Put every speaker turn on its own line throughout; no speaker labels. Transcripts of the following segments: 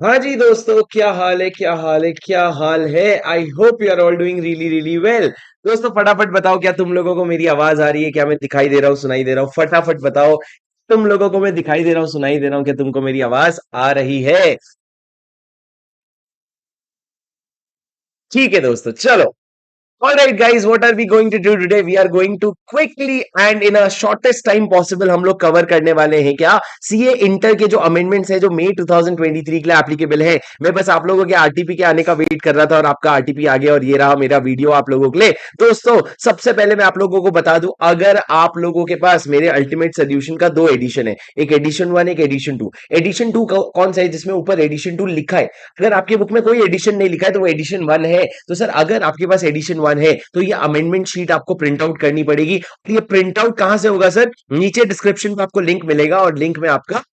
हाँ जी दोस्तों, क्या हाल है, क्या हाल है, क्या हाल है। I hope you are all doing really really well. दोस्तों फटाफट बताओ, क्या तुम लोगों को मेरी आवाज आ रही है? क्या मैं दिखाई दे रहा हूँ, सुनाई दे रहा हूँ? फटाफट बताओ। तुम लोगों को मैं दिखाई दे रहा हूँ, सुनाई दे रहा हूँ? क्या तुमको मेरी आवाज आ रही है? ठीक है दोस्तों, चलो। Alright guys, what are we going to do today? We are going to quickly and in a shortest time possible हम लोग कवर करने वाले हैं क्या सीए इंटर के जो अमेंडमेंट्स है जो मई 2023 के लिए एप्लीकेबल है। मैं बस आप लोगों के आरटीपी के आने का वेट कर रहा था और आपका आरटीपी आ गया और ये रहा मेरा वीडियो आप लोगों के लिए। दोस्तों सबसे पहले मैं आप लोगों को बता दूं, अगर आप लोगों के पास मेरे अल्टीमेट सोल्यूशन का दो एडिशन है, एक एडिशन वन, एक एडिशन टू। एडिशन टू कौन सा है? जिसमें ऊपर एडिशन टू लिखा है। अगर आपकी बुक में कोई एडिशन नहीं लिखा है तो वो एडिशन वन है। तो सर अगर आपके पास एडिशन वन है तो ये अमेंडमेंट शीट आपको प्रिंट आउट करनी पड़ेगी। और ये प्रिंट आउट कहां से होगा सर? नीचे डिस्क्रिप्शन में आपको लिंक मिलेगा और लिंक में आपका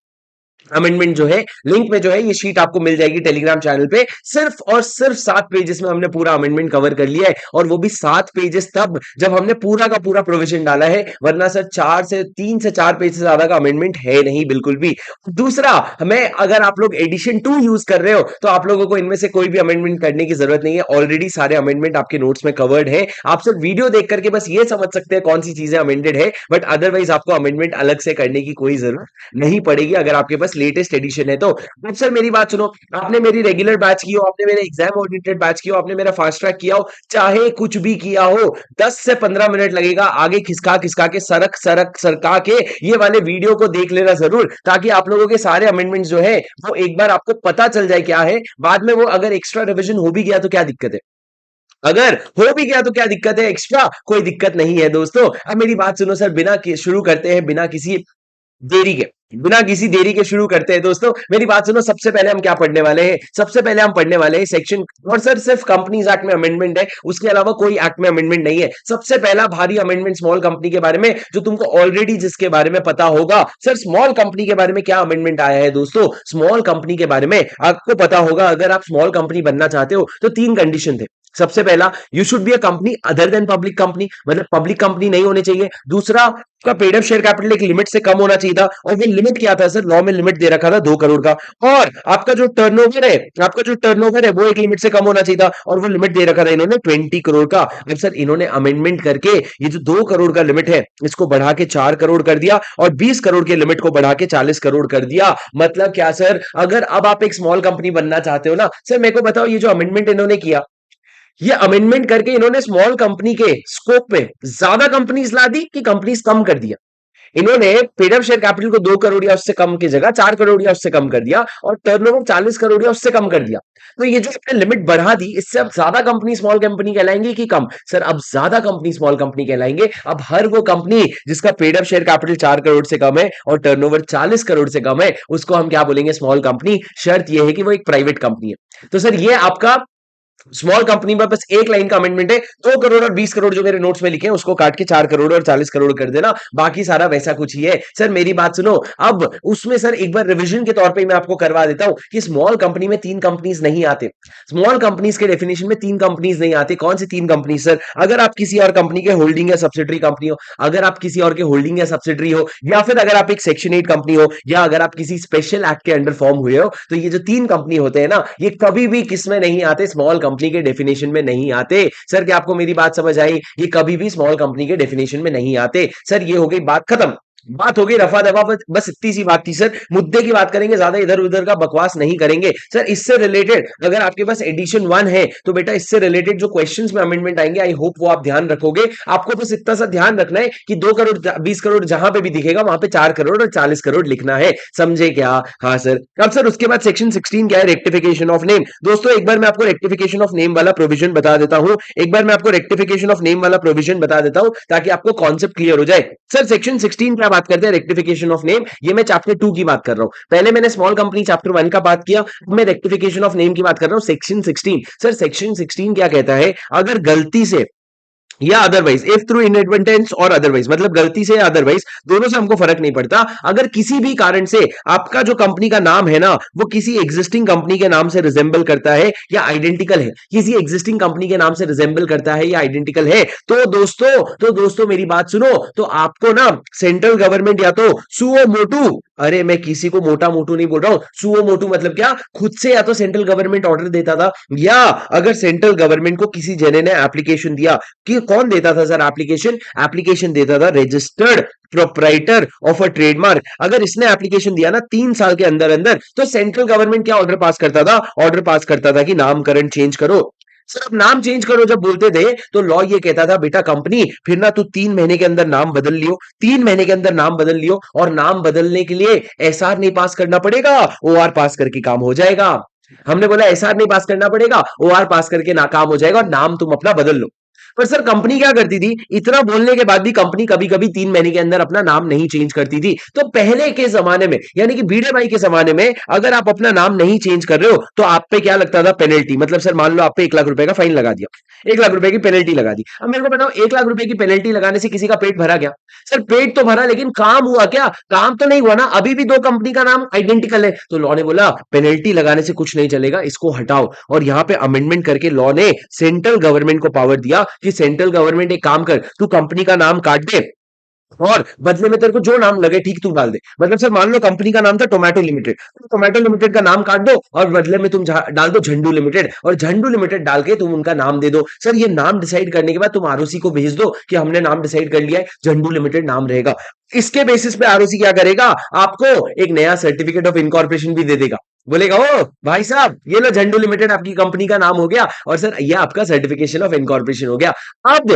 अमेंडमेंट जो है, लिंक में जो है ये शीट आपको मिल जाएगी टेलीग्राम चैनल पे। सिर्फ और सिर्फ 7 पेजेस में हमने पूरा अमेंडमेंट कवर कर लिया है और वो भी 7 पेजेस तब जब हमने पूरा का पूरा प्रोविजन डाला है, वरना सर 3 से 4 पेज से ज्यादा का अमेंडमेंट है नहीं बिल्कुल भी। दूसरा, हमें अगर आप लोग एडिशन टू यूज कर रहे हो तो आप लोगों को इनमें से कोई भी अमेंडमेंट करने की जरूरत नहीं है। ऑलरेडी सारे अमेंडमेंट आपके नोट्स में कवर्ड है। आप सिर्फ वीडियो देख करके बस ये समझ सकते हैं कौन सी चीजें अमेंडेड है, बट अदरवाइज आपको अमेंडमेंट अलग से करने की कोई जरूरत नहीं पड़ेगी अगर आपके पास लेटेस्ट एडिशन है तो। अब सर मेरी बात सुनो, आपने मेरी रेगुलर बैच की हो, आपने मेरे एग्जाम ओरिएंटेड बैच की हो, आपने मेरा फास्ट ट्रैक किया हो, चाहे कुछ भी किया हो, 10 से 15 मिनट लगेगा आगे खिसका खिसका के सरक सरक सरका के ये वाले वीडियो को देख लेना जरूर, ताकि आप लोगों के सारे अमेंडमेंट जो है वो एक बार आपको पता चल जाए क्या है। बाद में वो अगर एक्स्ट्रा रिविजन हो भी गया तो क्या दिक्कत है? अगर हो भी गया तो क्या दिक्कत है? एक्स्ट्रा कोई दिक्कत नहीं है दोस्तों। अब मेरी बात सुनो सर, शुरू करते हैं देरी के बिना किसी देरी के शुरू करते हैं दोस्तों। मेरी बात सुनो, सबसे पहले हम क्या पढ़ने वाले हैं? सबसे पहले हम पढ़ने वाले हैं सेक्शन, और सर सिर्फ कंपनीज एक्ट में अमेंडमेंट है, उसके अलावा कोई एक्ट में अमेंडमेंट नहीं है। सबसे पहला भारी अमेंडमेंट स्मॉल कंपनी के बारे में, जो तुमको ऑलरेडी जिसके बारे में पता होगा। सर स्मॉल कंपनी के बारे में क्या अमेंडमेंट आया है दोस्तों? स्मॉल कंपनी के बारे में आपको पता होगा, अगर आप स्मॉल कंपनी बनना चाहते हो तो 3 कंडीशन थे। सबसे पहला, you should be a company other than public company, मतलब पब्लिक कंपनी नहीं होनी चाहिए। दूसरा, का पेड अप शेयर कैपिटल एक लिमिट से कम होना चाहिए था, और वो लिमिट क्या था सर? लॉ में लिमिट दे रखा था 2 करोड़ का। और आपका जो टर्नओवर है वो एक लिमिट से कम होना चाहिए था, और वो लिमिट दे रखा था इन्होंने 20 करोड़ का। अब सर इन्होंने अमेंडमेंट करके ये जो 2 करोड़ का लिमिट है इसको बढ़ा के 4 करोड़ कर दिया, और 20 करोड़ के लिमिट को बढ़ा के 40 करोड़ कर दिया। मतलब क्या सर? अगर अब आप एक स्मॉल कंपनी बनना चाहते हो ना सर, मेरे को बताओ, ये जो अमेंडमेंट इन्होंने किया, ये अमेंडमेंट करके इन्होंने स्मॉल कंपनी के स्कोप में ज्यादा कंपनीज ला दी कि कंपनीज कम कर दिया? इन्होंने पेड अप शेयर कैपिटल को 2 करोड़ या उससे कम की जगह 4 करोड़ या उससे कम कर दिया, और टर्नओवर 40 करोड़ या उससे कम कर दिया। तो ये जो आपने लिमिट बढ़ा दी, इससे अब ज्यादा कंपनी स्मॉल कंपनी कहलाएंगे कि कम? सर अब ज्यादा कंपनी स्मॉल कंपनी कहलाएंगे। अब हर वो कंपनी जिसका paid up share capital 4 crore से कम है और टर्नओवर 40 करोड़ से कम है, उसको हम क्या बोलेंगे? Small company. शर्त यह है कि वो एक प्राइवेट कंपनी है। तो सर ये आपका स्मॉल कंपनी में बस एक लाइन का अमेंडमेंट है। 2 करोड़ और 20 करोड़ जो मेरे नोट्स में लिखे हैं उसको काट के 4 करोड़ और 40 करोड़ कर देना, बाकी सारा वैसा कुछ ही है। सर मेरी बात सुनो, अब उसमें सर एक बार रिवीजन के तौर पे मैं आपको करवा देता हूं कि स्मॉल कंपनी में 3 कंपनीज नहीं आते। स्मॉल कंपनीज के डेफिनेशन में 3 कंपनीज नहीं आती। कौन सी 3 कंपनी सर? अगर आप किसी और कंपनी के होल्डिंग या सब्सिडरी कंपनी हो, अगर आप किसी और के होल्डिंग या सब्सिडरी हो, या फिर अगर आप एक सेक्शन 8 कंपनी हो, या अगर आप किसी स्पेशल एक्ट के अंडर फॉर्म हुए हो, तो ये जो 3 कंपनी होते हैं ना, ये कभी भी किसमें नहीं आते? स्मॉल कंपनी के डेफिनेशन में नहीं आते। सर क्या आपको मेरी बात समझ आई? ये कभी भी स्मॉल कंपनी के डेफिनेशन में नहीं आते। सर ये हो गई बात खत्म, बात हो गई रफा दफा। बस इतनी सी बात थी सर, मुद्दे की बात करेंगे, ज्यादा इधर उधर का बकवास नहीं करेंगे। सर इससे रिलेटेड अगर आपके पास एडिशन वन है तो बेटा इससे रिलेटेड जो क्वेश्चंस में अमेंडमेंट आएंगे, आई होप वो आप ध्यान रखोगे। आपको बस इतना सा ध्यान रखना है कि 2 करोड़ 20 करोड़ जहां पे भी दिखेगा वहां पे 4 करोड़ और 40 करोड़ लिखना है। समझे क्या? हाँ सर। अब सर उसके बाद सेक्शन 16 क्या है? Rectification of name. दोस्तों एक बार मैं आपको रेक्टिफिकेशन ऑफ नेम वाला प्रोविजन बता देता हूं, एक बार मैं आपको रेक्टिफिकेशन ऑफ नेम वाला प्रोविजन बता देता हूं ताकि आपको कॉन्सेप्ट क्लियर हो जाए। सर सेक्शन 16 क्या बात करते हैं? Rectification of name. ये मैं चैप्टर 2 की बात कर रहा हूं। पहले मैंने स्मॉल कंपनी चैप्टर 1 का बात किया, अब मैं रेक्टिफिकेशन ऑफ नेम की बात कर रहा हूं, सेक्शन 16। सर सेक्शन 16 क्या कहता है? अगर गलती से या अदरवाइज, इफ थ्रू इनएडवर्टेंस और अदरवाइज, मतलब गलती से या अदरवाइज, दोनों से हमको फर्क नहीं पड़ता, अगर किसी भी कारण से आपका जो कंपनी का नाम है ना वो किसी एग्जिस्टिंग कंपनी के नाम से रिजेंबल करता है या आइडेंटिकल है, किसी एग्जिस्टिंग कंपनी के नाम से रिजेंबल करता है या आइडेंटिकल है, तो दोस्तों मेरी बात सुनो, तो आपको ना सेंट्रल गवर्नमेंट या तो सुओ मोटू अरे मैं किसी को मोटा मोटू नहीं बोल रहा हूं, सुओ मोटू मतलब क्या, खुद से या तो सेंट्रल गवर्नमेंट ऑर्डर देता था, या अगर सेंट्रल गवर्नमेंट को किसी जने ने एप्लीकेशन दिया, कि कौन देता था सर एप्लीकेशन, एप्लीकेशन देता था registered proprietor of a trademark. अगर इसने एप्लीकेशन दिया ना 3 साल के अंदर अंदर, तो सेंट्रल गवर्नमेंट क्या ऑर्डर पास करता था, ऑर्डर पास करता था कि नामकरण चेंज करो। सर अब नाम चेंज करो जब बोलते थे, तो लॉ ये कहता था बेटा कंपनी फिर ना तू 3 महीने के अंदर नाम बदल लियो, 3 महीने के अंदर नाम बदल लियो, और नाम बदलने के लिए एसआर नहीं पास करना पड़ेगा, ओआर पास करके काम हो जाएगा। हमने बोला एसआर नहीं पास करना पड़ेगा, ओआर पास करके ना काम हो जाएगा, और नाम तुम अपना बदल लो। पर सर कंपनी क्या करती थी, इतना बोलने के बाद भी कंपनी कभी कभी 3 महीने के अंदर अपना नाम नहीं चेंज करती थी। तो पहले के जमाने में, यानी कि भिड़े भाई के जमाने में, अगर आप अपना नाम नहीं चेंज कर रहे हो तो आप पे क्या लगता था, पेनल्टी। मतलब सर मान लो आप पे 1 लाख रुपए का फाइन लगा दिया, 1 लाख रुपए की पेनल्टी लगा दी। अब मेरे को बताओ 1 लाख रुपए की पेनल्टी लगाने से किसी का पेट भरा क्या? सर पेट तो भरा, लेकिन काम हुआ क्या? काम तो नहीं हुआ ना, अभी भी दो कंपनी का नाम आइडेंटिकल है। तो लॉ ने बोला पेनल्टी लगाने से कुछ नहीं चलेगा, इसको हटाओ। और यहां पे अमेंडमेंट करके लॉ ने सेंट्रल गवर्नमेंट को पावर दिया कि सेंट्रल गवर्नमेंट एक काम कर, तू कंपनी का नाम काट दे, और बदले में तेरे को जो नाम लगे ठीक तू डाल दे। मतलब सर मान लो कंपनी का नाम था टोमेटो लिमिटेड, तो टोमेटो लिमिटेड का नाम काट दो, और बदले में तुम डाल दो झंडू लिमिटेड, और झंडू लिमिटेड डाल के तुम उनका नाम दे दो। सर ये नाम डिसाइड करने के बाद तुम आरओसी को भेज दो कि हमने नाम डिसाइड कर लिया है, झंडू लिमिटेड नाम रहेगा। इसके बेसिस पे आरओसी क्या करेगा, आपको एक नया सर्टिफिकेट ऑफ इनकॉर्पोरेशन भी दे देगा। बोलेगा ओ भाई साहब ये लो झंडू लिमिटेड आपकी कंपनी का नाम हो गया, और सर ये आपका सर्टिफिकेशन ऑफ इनकॉर्पोरेशन हो गया। अब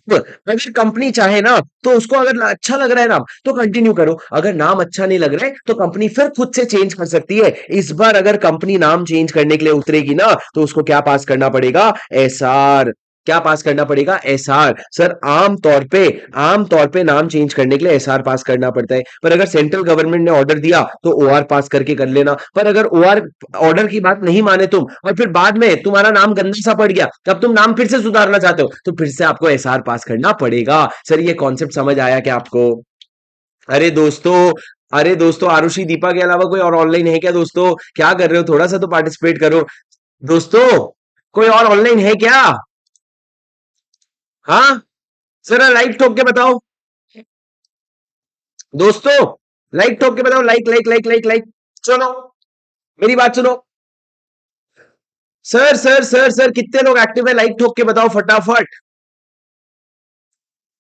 अगर कंपनी चाहे ना, तो उसको अगर अच्छा लग रहा है नाम तो कंटिन्यू करो, अगर नाम अच्छा नहीं लग रहा है तो कंपनी फिर खुद से चेंज कर सकती है। इस बार अगर कंपनी नाम चेंज करने के लिए उतरेगी ना, तो उसको क्या पास करना पड़ेगा, एसआर। क्या पास करना पड़ेगा, एसआर। सर आम तौर पे नाम चेंज करने के लिए एसआर पास करना पड़ता है, पर अगर सेंट्रल गवर्नमेंट ने ऑर्डर दिया तो ओआर पास करके कर लेना। पर अगर ओआर ऑर्डर की बात नहीं माने तुम, और फिर बाद में तुम्हारा नाम गंदा सा पड़ गया, तब तुम नाम फिर से सुधारना चाहते हो, तो फिर से आपको एसआर पास करना पड़ेगा। सर ये कॉन्सेप्ट समझ आया क्या आपको? अरे दोस्तों, अरे दोस्तों, आरुषि दीपा के अलावा कोई और ऑनलाइन है क्या दोस्तों? क्या कर रहे हो, थोड़ा सा तो पार्टिसिपेट करो दोस्तों। कोई और ऑनलाइन है क्या? हाँ, जरा लाइक ठोक के बताओ दोस्तों, लाइक ठोक के बताओ, like like like like like. सुनो, मेरी बात सुनो। सर कितने लोग एक्टिव है, लाइक ठोक के बताओ फटाफट।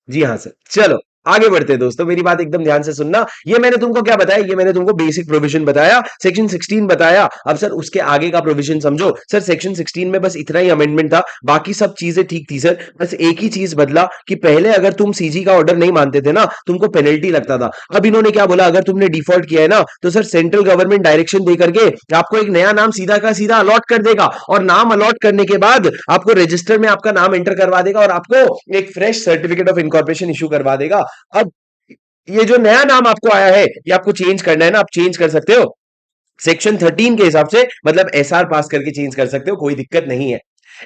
जी हाँ सर, चलो आगे बढ़ते हैं दोस्तों, मेरी बात एकदम ध्यान से सुनना। ये मैंने तुमको क्या बताया, ये मैंने तुमको बेसिक प्रोविजन बताया, सेक्शन 16 बताया। अब सर उसके आगे का प्रोविजन समझो। सर सेक्शन 16 में बस इतना ही अमेंडमेंट था, बाकी सब चीजें ठीक थी सर। बस एक ही चीज बदला कि पहले अगर तुम सीजी का ऑर्डर नहीं मानते थे ना, तुमको पेनल्टी लगता था। अब इन्होंने क्या बोला, अगर तुमने डिफॉल्ट किया है ना, तो सर सेंट्रल गवर्नमेंट डायरेक्शन दे करके आपको एक नया नाम सीधा का सीधा अलॉट कर देगा, और नाम अलॉट करने के बाद आपको रजिस्टर में आपका नाम एंटर करवा देगा, और आपको एक fresh certificate of incorporation issue करवा देगा। अब ये जो नया नाम आपको आया है, ये आपको चेंज करना है ना, आप चेंज कर सकते हो सेक्शन 13 के हिसाब से, मतलब एसआर पास करके चेंज कर सकते हो, कोई दिक्कत नहीं है।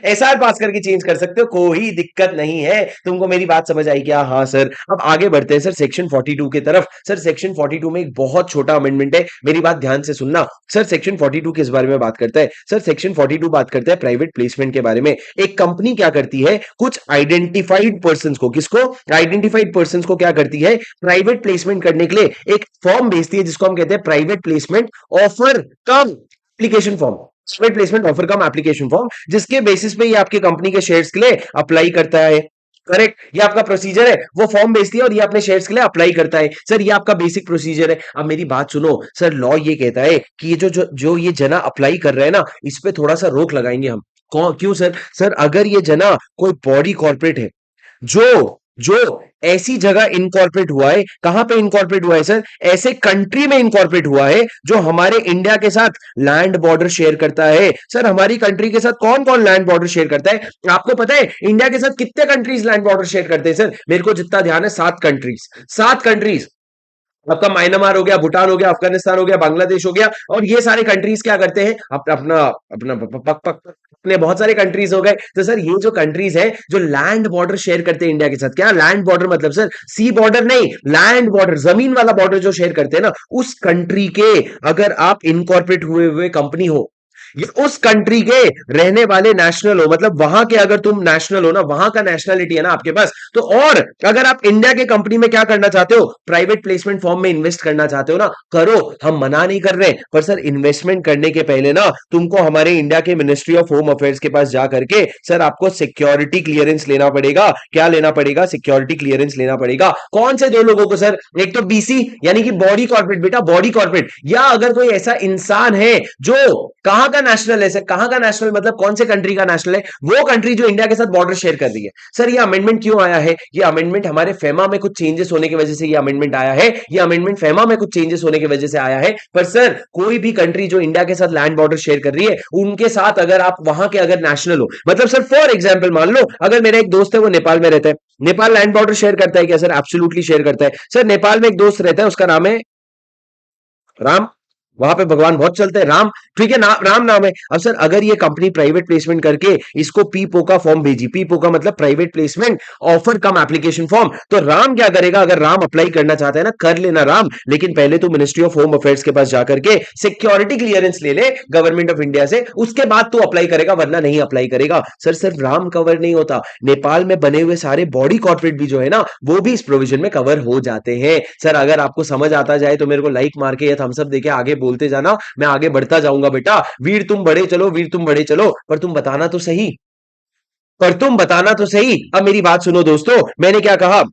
एसआर पास करके चेंज कर सकते हो, कोई दिक्कत नहीं है। तुमको मेरी बात समझ आई क्या? हाँ सर। अब आगे बढ़ते हैं सर सेक्शन 42 की तरफ। सर सेक्शन 42 में एक बहुत छोटा अमेंडमेंट है, मेरी बात ध्यान से सुनना। सर सेक्शन 42 किस बारे में बात करता है? सर सेक्शन 42 बात करता है प्राइवेट प्लेसमेंट के बारे में। एक कंपनी क्या करती है, कुछ आइडेंटिफाइड पर्सन को, किसको, आइडेंटिफाइड पर्सन को क्या करती है, प्राइवेट प्लेसमेंट करने के लिए एक फॉर्म भेजती है, जिसको हम कहते हैं private placement offer cum application form. Private placement offer cum application form, जिसके बेसिस पे ये आपकी कंपनी के शेयर्स के लिए अप्लाई करता है। करेक्ट, ये आपका प्रोसीजर है। वो फॉर्म भेजती है और ये अपने शेयर्स के लिए अप्लाई करता है। सर ये आपका बेसिक प्रोसीजर है। अब मेरी बात सुनो, सर लॉ ये कहता है कि ये जो ये जना अप्लाई कर रहा है ना, इस पे थोड़ा सा रोक लगाएंगे हम। कौन, क्यों सर? सर अगर ये जना कोई बॉडी कॉर्पोरेट है, जो जो ऐसी जगह इनकॉर्पोरेट हुआ है, कहां पे इनकॉर्पोरेट हुआ है सर, ऐसे कंट्री में इनकॉर्पोरेट हुआ है जो हमारे इंडिया के साथ लैंड बॉर्डर शेयर करता है। सर हमारी कंट्री के साथ कौन कौन लैंड बॉर्डर शेयर करता है? आपको पता है इंडिया के साथ कितने कंट्रीज लैंड बॉर्डर शेयर करते हैं? सर मेरे को जितना ध्यान है 7 कंट्रीज, 7 कंट्रीज। आपका म्यांमार हो गया, भूटान हो गया, अफगानिस्तान हो गया, बांग्लादेश हो गया, और ये सारे कंट्रीज क्या करते हैं, अपना अपना अपने बहुत सारे कंट्रीज हो गए। तो सर ये जो कंट्रीज है जो लैंड बॉर्डर शेयर करते हैं इंडिया के साथ, क्या लैंड बॉर्डर मतलब सर सी बॉर्डर नहीं, लैंड बॉर्डर, जमीन वाला बॉर्डर जो शेयर करते हैं ना, उस कंट्री के अगर आप इनकॉर्पोरेट हुए हुए कंपनी हो, उस कंट्री के रहने वाले नेशनल हो, मतलब वहां के अगर तुम नेशनल हो ना, वहां का नेशनलिटी है ना आपके पास, तो और अगर आप इंडिया के कंपनी में क्या करना चाहते हो, प्राइवेट प्लेसमेंट फॉर्म में इन्वेस्ट करना चाहते हो ना, करो, हम मना नहीं कर रहे, पर सर इन्वेस्टमेंट करने के पहले ना तुमको हमारे इंडिया के मिनिस्ट्री ऑफ होम अफेयर्स के पास जा करके सर आपको सिक्योरिटी क्लियरेंस लेना पड़ेगा। क्या लेना पड़ेगा? सिक्योरिटी क्लियरेंस लेना पड़ेगा। कौन से दो लोगों को सर? एक तो बीसी यानी कि बॉडी कॉर्पोरेट, बेटा बॉडी कॉर्पोरेट, या अगर कोई ऐसा इंसान है जो कहां का नेशनल है सर, कहां का नेशनल मतलब कौन से कंट्री का नेशनल है, वो कंट्री जो इंडिया के साथ बॉर्डर शेयर कर रही है। सर ये अमेंडमेंट क्यों आया है? ये अमेंडमेंट हमारे फेमा में कुछ चेंजेस होने की वजह से ये अमेंडमेंट आया है। ये अमेंडमेंट फेमा में कुछ चेंजेस होने की वजह से आया है। पर सर कोई भी कंट्री जो इंडिया के साथ लैंड बॉर्डर शेयर कर रही है, उनके साथ अगर आप वहां के अगर नेशनल हो, मतलब सर फॉर एग्जाम्पल मान लो अगर मेरा एक दोस्त है वो नेपाल में रहता है, नेपाल लैंड बॉर्डर शेयर करता है क्या सर? एब्सोल्युटली शेयर करता है सर। नेपाल में एक दोस्त रहता है, उसका नाम है राम, वहां पे भगवान बहुत चलते हैं, राम, ठीक है ना, राम नाम है। अब सर अगर ये कंपनी प्राइवेट प्लेसमेंट करके इसको पीपो का फॉर्म भेजी, पीपो का मतलब private placement offer cum application form, तो राम क्या करेगा? अगर राम अप्लाई करना चाहता है ना, कर लेना राम, लेकिन पहले तो मिनिस्ट्री ऑफ होम अफेयर्स के पास जाकर के सिक्योरिटी क्लियरेंस ले ले गवर्नमेंट ऑफ इंडिया से, उसके बाद तो अप्लाई करेगा, वरना नहीं अप्लाई करेगा। सर सिर्फ राम कवर नहीं होता, नेपाल में बने हुए सारे बॉडी कॉर्पोरेट भी जो है ना, वो भी इस प्रोविजन में कवर हो जाते हैं। सर अगर आपको समझ आता जाए तो मेरे को लाइक मार के या थम्स अप देके आगे बोलते जाना, मैं आगे बढ़ता जाऊंगा बेटा। वीर तुम बड़े चलो, वीर तुम बड़े चलो, पर तुम बताना तो सही, पर तुम बताना तो सही। अब मेरी बात सुनो दोस्तों, मैंने क्या कहा?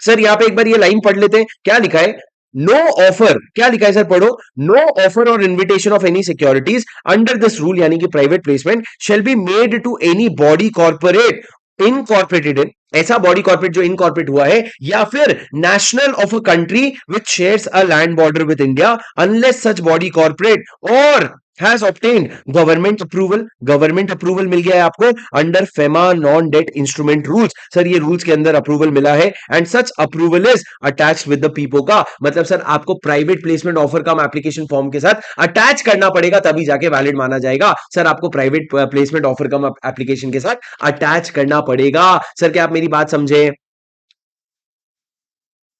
सर यहां पे एक बार ये लाइन पढ़ लेते हैं, क्या लिखा है? नो ऑफर, क्या लिखा है सर? पढ़ो। नो ऑफर और invitation of any securities under this rule, यानी कि private placement shall be made to any body corporate incorporated in, ऐसा बॉडी कॉर्पोरेट जो इनकॉर्पोरेट हुआ है, या फिर national of a country which shares a land border with India, unless such body corporate और has obtained government approval, government approval मिल गया है आपको under FEMA non debt instrument rules. Sir ये रूल्स के अंदर अप्रूवल मिला है, and such approval is attached with the PPO का, मतलब सर आपको प्राइवेट प्लेसमेंट ऑफर का एप्लीकेशन फॉर्म के साथ अटैच करना पड़ेगा, तभी जाके वैलिड माना जाएगा। सर आपको प्राइवेट प्लेसमेंट ऑफर का एप्लीकेशन के साथ अटैच करना पड़ेगा। सर क्या आप मेरी बात समझे?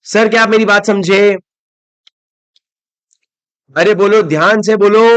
सर क्या आप मेरी बात समझे? अरे बोलो, ध्यान से बोलो।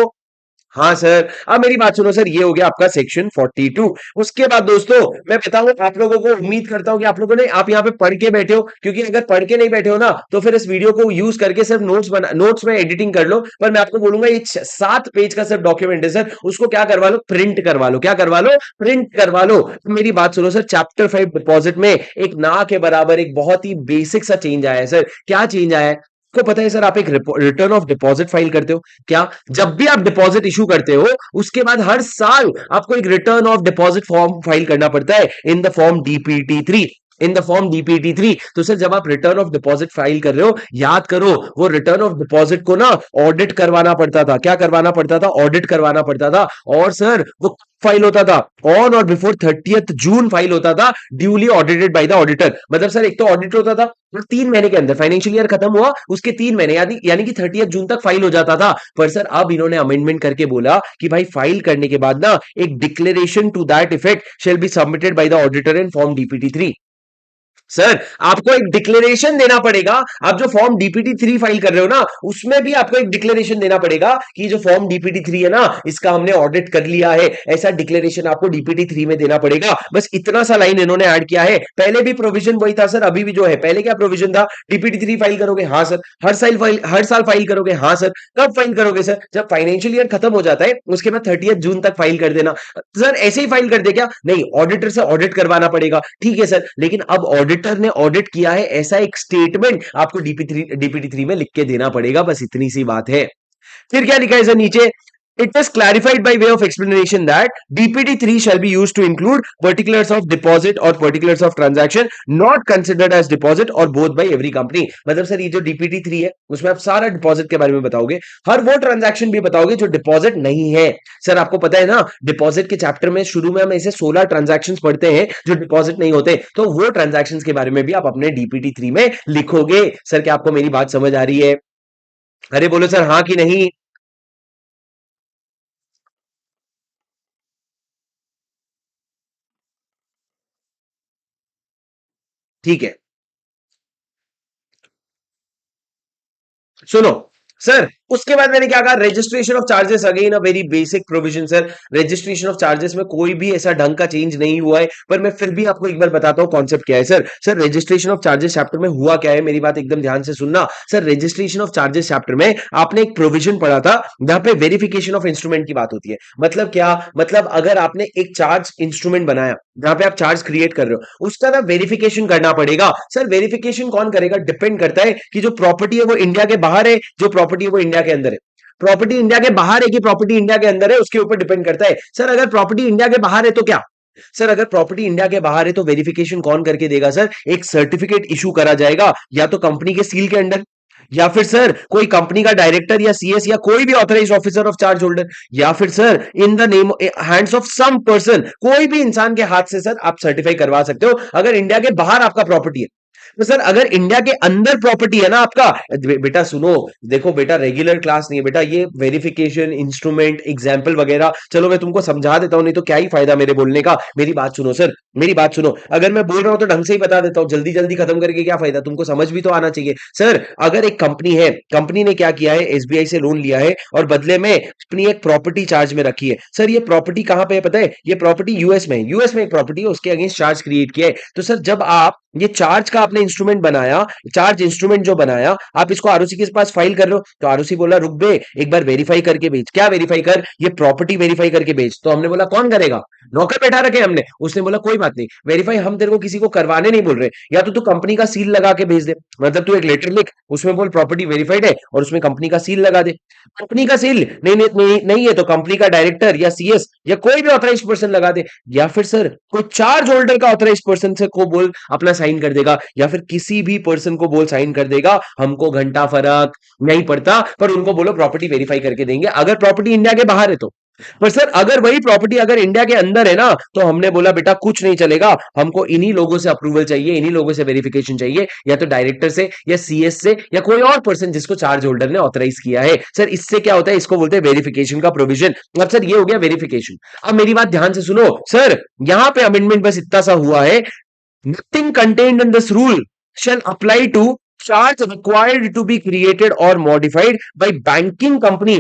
हाँ सर, अब मेरी बात सुनो सर, ये हो गया आपका सेक्शन 42। उसके बाद दोस्तों मैं बताऊं आप लोगों को, उम्मीद करता हूं कि आप लोगों ने, आप यहाँ पे पढ़ के बैठे हो, क्योंकि अगर पढ़ के नहीं बैठे हो ना, तो फिर इस वीडियो को यूज करके सिर्फ नोट्स बना, नोट्स में एडिटिंग कर लो। पर मैं आपको बोलूंगा ये 7 पेज का सिर्फ डॉक्यूमेंट है सर, उसको क्या करवा लो? प्रिंट करवा लो। क्या करवा लो? प्रिंट करवा लो। तो मेरी बात सुनो सर, चैप्टर 5 डिपॉजिट में एक ना के बराबर एक बहुत ही बेसिक सा चेंज आया है सर। क्या चेंज आया है? आपको पता है सर, आप एक रिटर्न ऑफ डिपॉजिट फाइल करते हो क्या? जब भी आप डिपॉजिट इशू करते हो, उसके बाद हर साल आपको एक return of deposit form file करना पड़ता है in the form DPT 3, in the form DPT 3। तो सर जब आप रिटर्न ऑफ डिपॉजिट फाइल कर रहे हो, याद करो वो रिटर्न ऑफ डिपॉजिट को ना ऑडिट करवाना पड़ता था। क्या करवाना पड़ता था? ऑडिट करवाना पड़ता था। और सर वो फाइल होता था ऑन और बिफोर 30th जून फाइल होता था, duly audited bye the auditor. मतलब सर एक तो ऑडिट होता था, और 3 महीने के अंदर फाइनेंशियल ईयर खत्म हुआ, उसके 3 महीने यानी कि 30th जून तक फाइल हो जाता था। पर सर अब इन्होंने अमेंडमेंट करके बोला कि भाई फाइल करने के बाद ना एक declaration to that effect shall be submitted by the auditor in form DPT 3। Sir आपको एक डिक्लेरेशन देना पड़ेगा, आप जो फॉर्म डीपीटी 3 फाइल कर रहे हो ना, उसमें भी आपको एक डिक्लेरेशन देना पड़ेगा कि जो फॉर्म डीपीटी 3 है ना, इसका हमने ऑडिट कर लिया है, ऐसा डिक्लेरेशन आपको डीपीटी 3 में देना पड़ेगा। बस इतना सा लाइन इन्होंने ऐड किया है। पहले भी प्रोविजन वही था सर, अभी भी जो है। पहले क्या प्रोविजन था? डीपीटी 3 फाइल करोगे, हाँ सर। हर साल फाइल करोगे, हाँ सर। कब फाइल करोगे सर? जब फाइनेंशियल ईयर खत्म हो जाता है, उसके बाद 30th जून तक फाइल कर देना। सर ऐसे ही फाइल कर दे क्या? नहीं, ऑडिटर से ऑडिट करवाना पड़ेगा, ठीक है सर। लेकिन अब ऑडिटर ने ऑडिट किया है, ऐसा एक स्टेटमेंट आपको डीपीटी 3 में लिख के देना पड़ेगा, बस इतनी सी बात है। फिर क्या लिखा है सर नीचे? It is clarified by way of explanation that DPT 3 shall be used to include particulars of deposit or particulars of transaction not considered as deposit or both by every company। मतलब sir ये जो DPT 3 है, उसमें आप सारा deposit के बारे में बताओगे, हर वो ट्रांजैक्शन भी बताओगे जो डिपॉजिट नहीं है। सर आपको पता है ना, डिपॉजिट के चैप्टर में शुरू में हम ऐसे 16 ट्रांजैक्शन पढ़ते हैं जो डिपॉजिट नहीं होते, तो वो ट्रांजैक्शन के बारे में भी आप अपने DPT 3 में लिखोगे। सर क्या आपको मेरी बात समझ आ रही है? अरे बोलो सर, हाँ कि नहीं? ठीक है, सुनो सर, उसके बाद मैंने क्या कहा, registration of charges, again a very basic provision sir. Registration of charges में कोई भी ऐसा ढंग का चेंज नहीं हुआ है, पर मैं फिर भी आपको एक बार बताता हूं कॉन्सेप्ट क्या है sir. Sir registration of charges chapter में हुआ क्या है, मेरी बात एकदम ध्यान से सुनना। Sir registration of charges chapter में आपने एक प्रोविजन पढ़ा था जहां पे वेरिफिकेशन ऑफ इंस्ट्रूमेंट की बात होती है। मतलब क्या, मतलब अगर आपने एक चार्ज इंस्ट्रूमेंट बनाया जहां पे आप चार्ज क्रिएट कर रहे हो, उसका ना वेरिफिकेशन करना पड़ेगा। सर वेरिफिकेशन कौन करेगा, डिपेंड करता है कि जो प्रॉपर्टी है वो इंडिया के बाहर है, जो प्रॉपर्टी है वो इंडिया के अंदर है। प्रॉपर्टी इंडिया के बाहर है कि प्रॉपर्टी इंडिया के अंदर है, उसके ऊपर डिपेंड करता है। सर अगर प्रॉपर्टी इंडिया के बाहर है तो क्या, सर अगर प्रॉपर्टी इंडिया के बाहर है तो वेरिफिकेशन कौन करके देगा सर, एक सर्टिफिकेट इशू करा जाएगा या तो कंपनी के सील के अंडर, या फिर सर कोई कंपनी का डायरेक्टर या सीएस या कोई भी authorised officer of charge holder, या फिर sir in the name hands of some person, कोई भी इंसान के हाथ से सर आप सर्टिफाई करवा सकते हो अगर इंडिया के बाहर आपका प्रॉपर्टी है। तो सर अगर इंडिया के अंदर प्रॉपर्टी है ना आपका, बेटा सुनो, देखो बेटा रेगुलर क्लास नहीं है बेटा, ये वेरिफिकेशन इंस्ट्रूमेंट एग्जाम्पल वगैरह, चलो मैं तुमको समझा देता हूं, नहीं तो क्या ही फायदा मेरे बोलने का। मेरी बात सुनो सर, मेरी बात सुनो, अगर मैं बोल रहा हूं तो ढंग से ही बता देता हूं, जल्दी जल्दी खत्म करके क्या फायदा, तुमको समझ भी तो आना चाहिए। सर अगर एक कंपनी है, कंपनी ने क्या किया है, एसबीआई से लोन लिया है और बदले में अपनी एक प्रॉपर्टी चार्ज में रखी है। सर ये प्रॉपर्टी कहां पे है पता है, ये प्रॉपर्टी यूएस में है, यूएस में एक प्रॉपर्टी है, उसके अगेंस्ट चार्ज क्रिएट किया है। तो सर जब आप ये चार्ज का आपने इंस्ट्रूमेंट बनाया, चार्ज इंस्ट्रूमेंट जो बनाया, आप इसको आरओसी के पास फाइल कर रहे हो, तो आरओसी बोला रुक बे, एक बार वेरीफाई करके भेज। क्या वेरीफाई कर, ये प्रॉपर्टी वेरीफाई करके भेज। तो हमने बोला कौन करेगा, नौकर बैठा रखे हमने। उसने बोला कोई बात नहीं, वेरीफाई हम तेरे को किसी को करवाने नहीं बोल रहे, या तो तू कंपनी का सील लगा के भेज दे, मतलब तू एक लेटर लिख, उसमें बोल प्रॉपर्टी वेरीफाइड है और उसमें कंपनी का सील लगा दे। कंपनी का सील नहीं नहीं नहीं, नहीं है तो कंपनी का डायरेक्टर या सीएस या कोई भी ऑथराइज्ड पर्सन लगा दे, या फिर सर कोई चार्ज होल्डर का ऑथराइज्ड पर्सन से को बोल अपना साइन कर देगा, या फिर किसी भी पर्सन को बोल साइन कर देगा, हमको घंटा फर्क नहीं पड़ता, पर उनको बोलो प्रॉपर्टी वेरीफाई करके देंगे अगर प्रॉपर्टी इंडिया के बाहर है तो। पर सर अगर वही प्रॉपर्टी अगर इंडिया के अंदर है ना, तो हमने बोला बेटा कुछ नहीं चलेगा, हमको इन्हीं लोगों से अप्रूवल चाहिए, इन्हीं लोगों से वेरिफिकेशन चाहिए, या तो डायरेक्टर से या सीएस से या कोई और पर्सन जिसको चार्ज होल्डर ने ऑथराइज किया है। सर इससे क्या होता है, इसको बोलते हैं वेरिफिकेशन का प्रोविजन। अब सर ये हो गया वेरिफिकेशन। अब मेरी बात ध्यान से सुनो सर, यहां पे अमेंडमेंट बस इतना सा हुआ है, nothing contained in this rule shall apply to charge required to be created or modified by banking company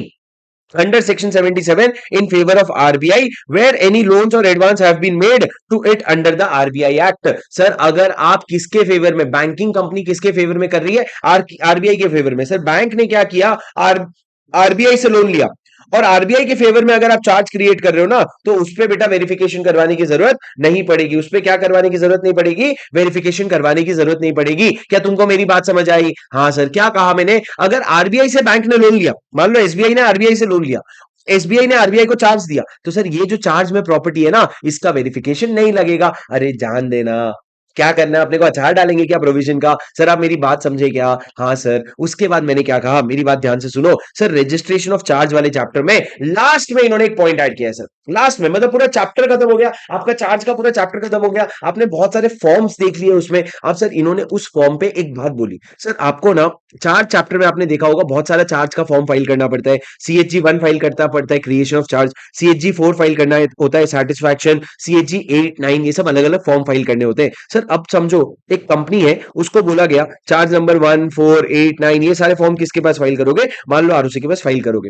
under section 77 in favor of RBI where any loans or advance have been made to it under the RBI Act। Sir अगर आप किसके favour में, banking company किसके favour में कर रही है, RBI के फेवर में। सर बैंक ने क्या किया, आरबीआई से लोन लिया और आरबीआई के फेवर में अगर आप चार्ज क्रिएट कर रहे हो ना, तो उस पे बेटा वेरिफिकेशन करवाने की जरूरत नहीं पड़ेगी। उस पे क्या करवाने की जरूरत नहीं पड़ेगी, वेरिफिकेशन करवाने की जरूरत नहीं पड़ेगी। क्या तुमको मेरी बात समझ आई? हाँ सर, क्या कहा मैंने, अगर आरबीआई से बैंक ने लोन लिया, मान लो एसबीआई ने आरबीआई से लोन लिया, एसबीआई ने आरबीआई को चार्ज दिया, तो सर ये जो चार्ज में प्रॉपर्टी है ना, इसका वेरिफिकेशन नहीं लगेगा। अरे जान देना, क्या करना है अपने को, अचार डालेंगे क्या प्रोविजन का? सर आप मेरी बात समझे क्या? हाँ सर। उसके बाद मैंने क्या कहा, मेरी बात ध्यान से सुनो सर, रजिस्ट्रेशन ऑफ चार्ज वाले चैप्टर में लास्ट में इन्होंने एक पॉइंट ऐड किया है सर, लास्ट में, मतलब पूरा चैप्टर खत्म हो गया आपका, चार्ज का पूरा चैप्टर खत्म हो गया, आपने बहुत सारे फॉर्म्स देख लिए उसमें। अब सर इन्होंने उस फॉर्म पे एक बात बोली, सर आपको ना चार्ज चैप्टर में आपने देखा होगा बहुत सारा चार्ज का फॉर्म फाइल करना पड़ता है, सीएचजी 1 फाइल करता पड़ता है creation of charge, CHG 4 file करना होता है सेटिस्फैक्शन, सीएचजी 8 9, ये सब अलग अलग फॉर्म फाइल करने होते हैं। सर अब समझो एक कंपनी है, उसको बोला गया चार्ज नंबर 1 4 8 9 ये सारे फॉर्म किसके पास फाइल करोगे, मान लो आरओसी के पास फाइल करोगे,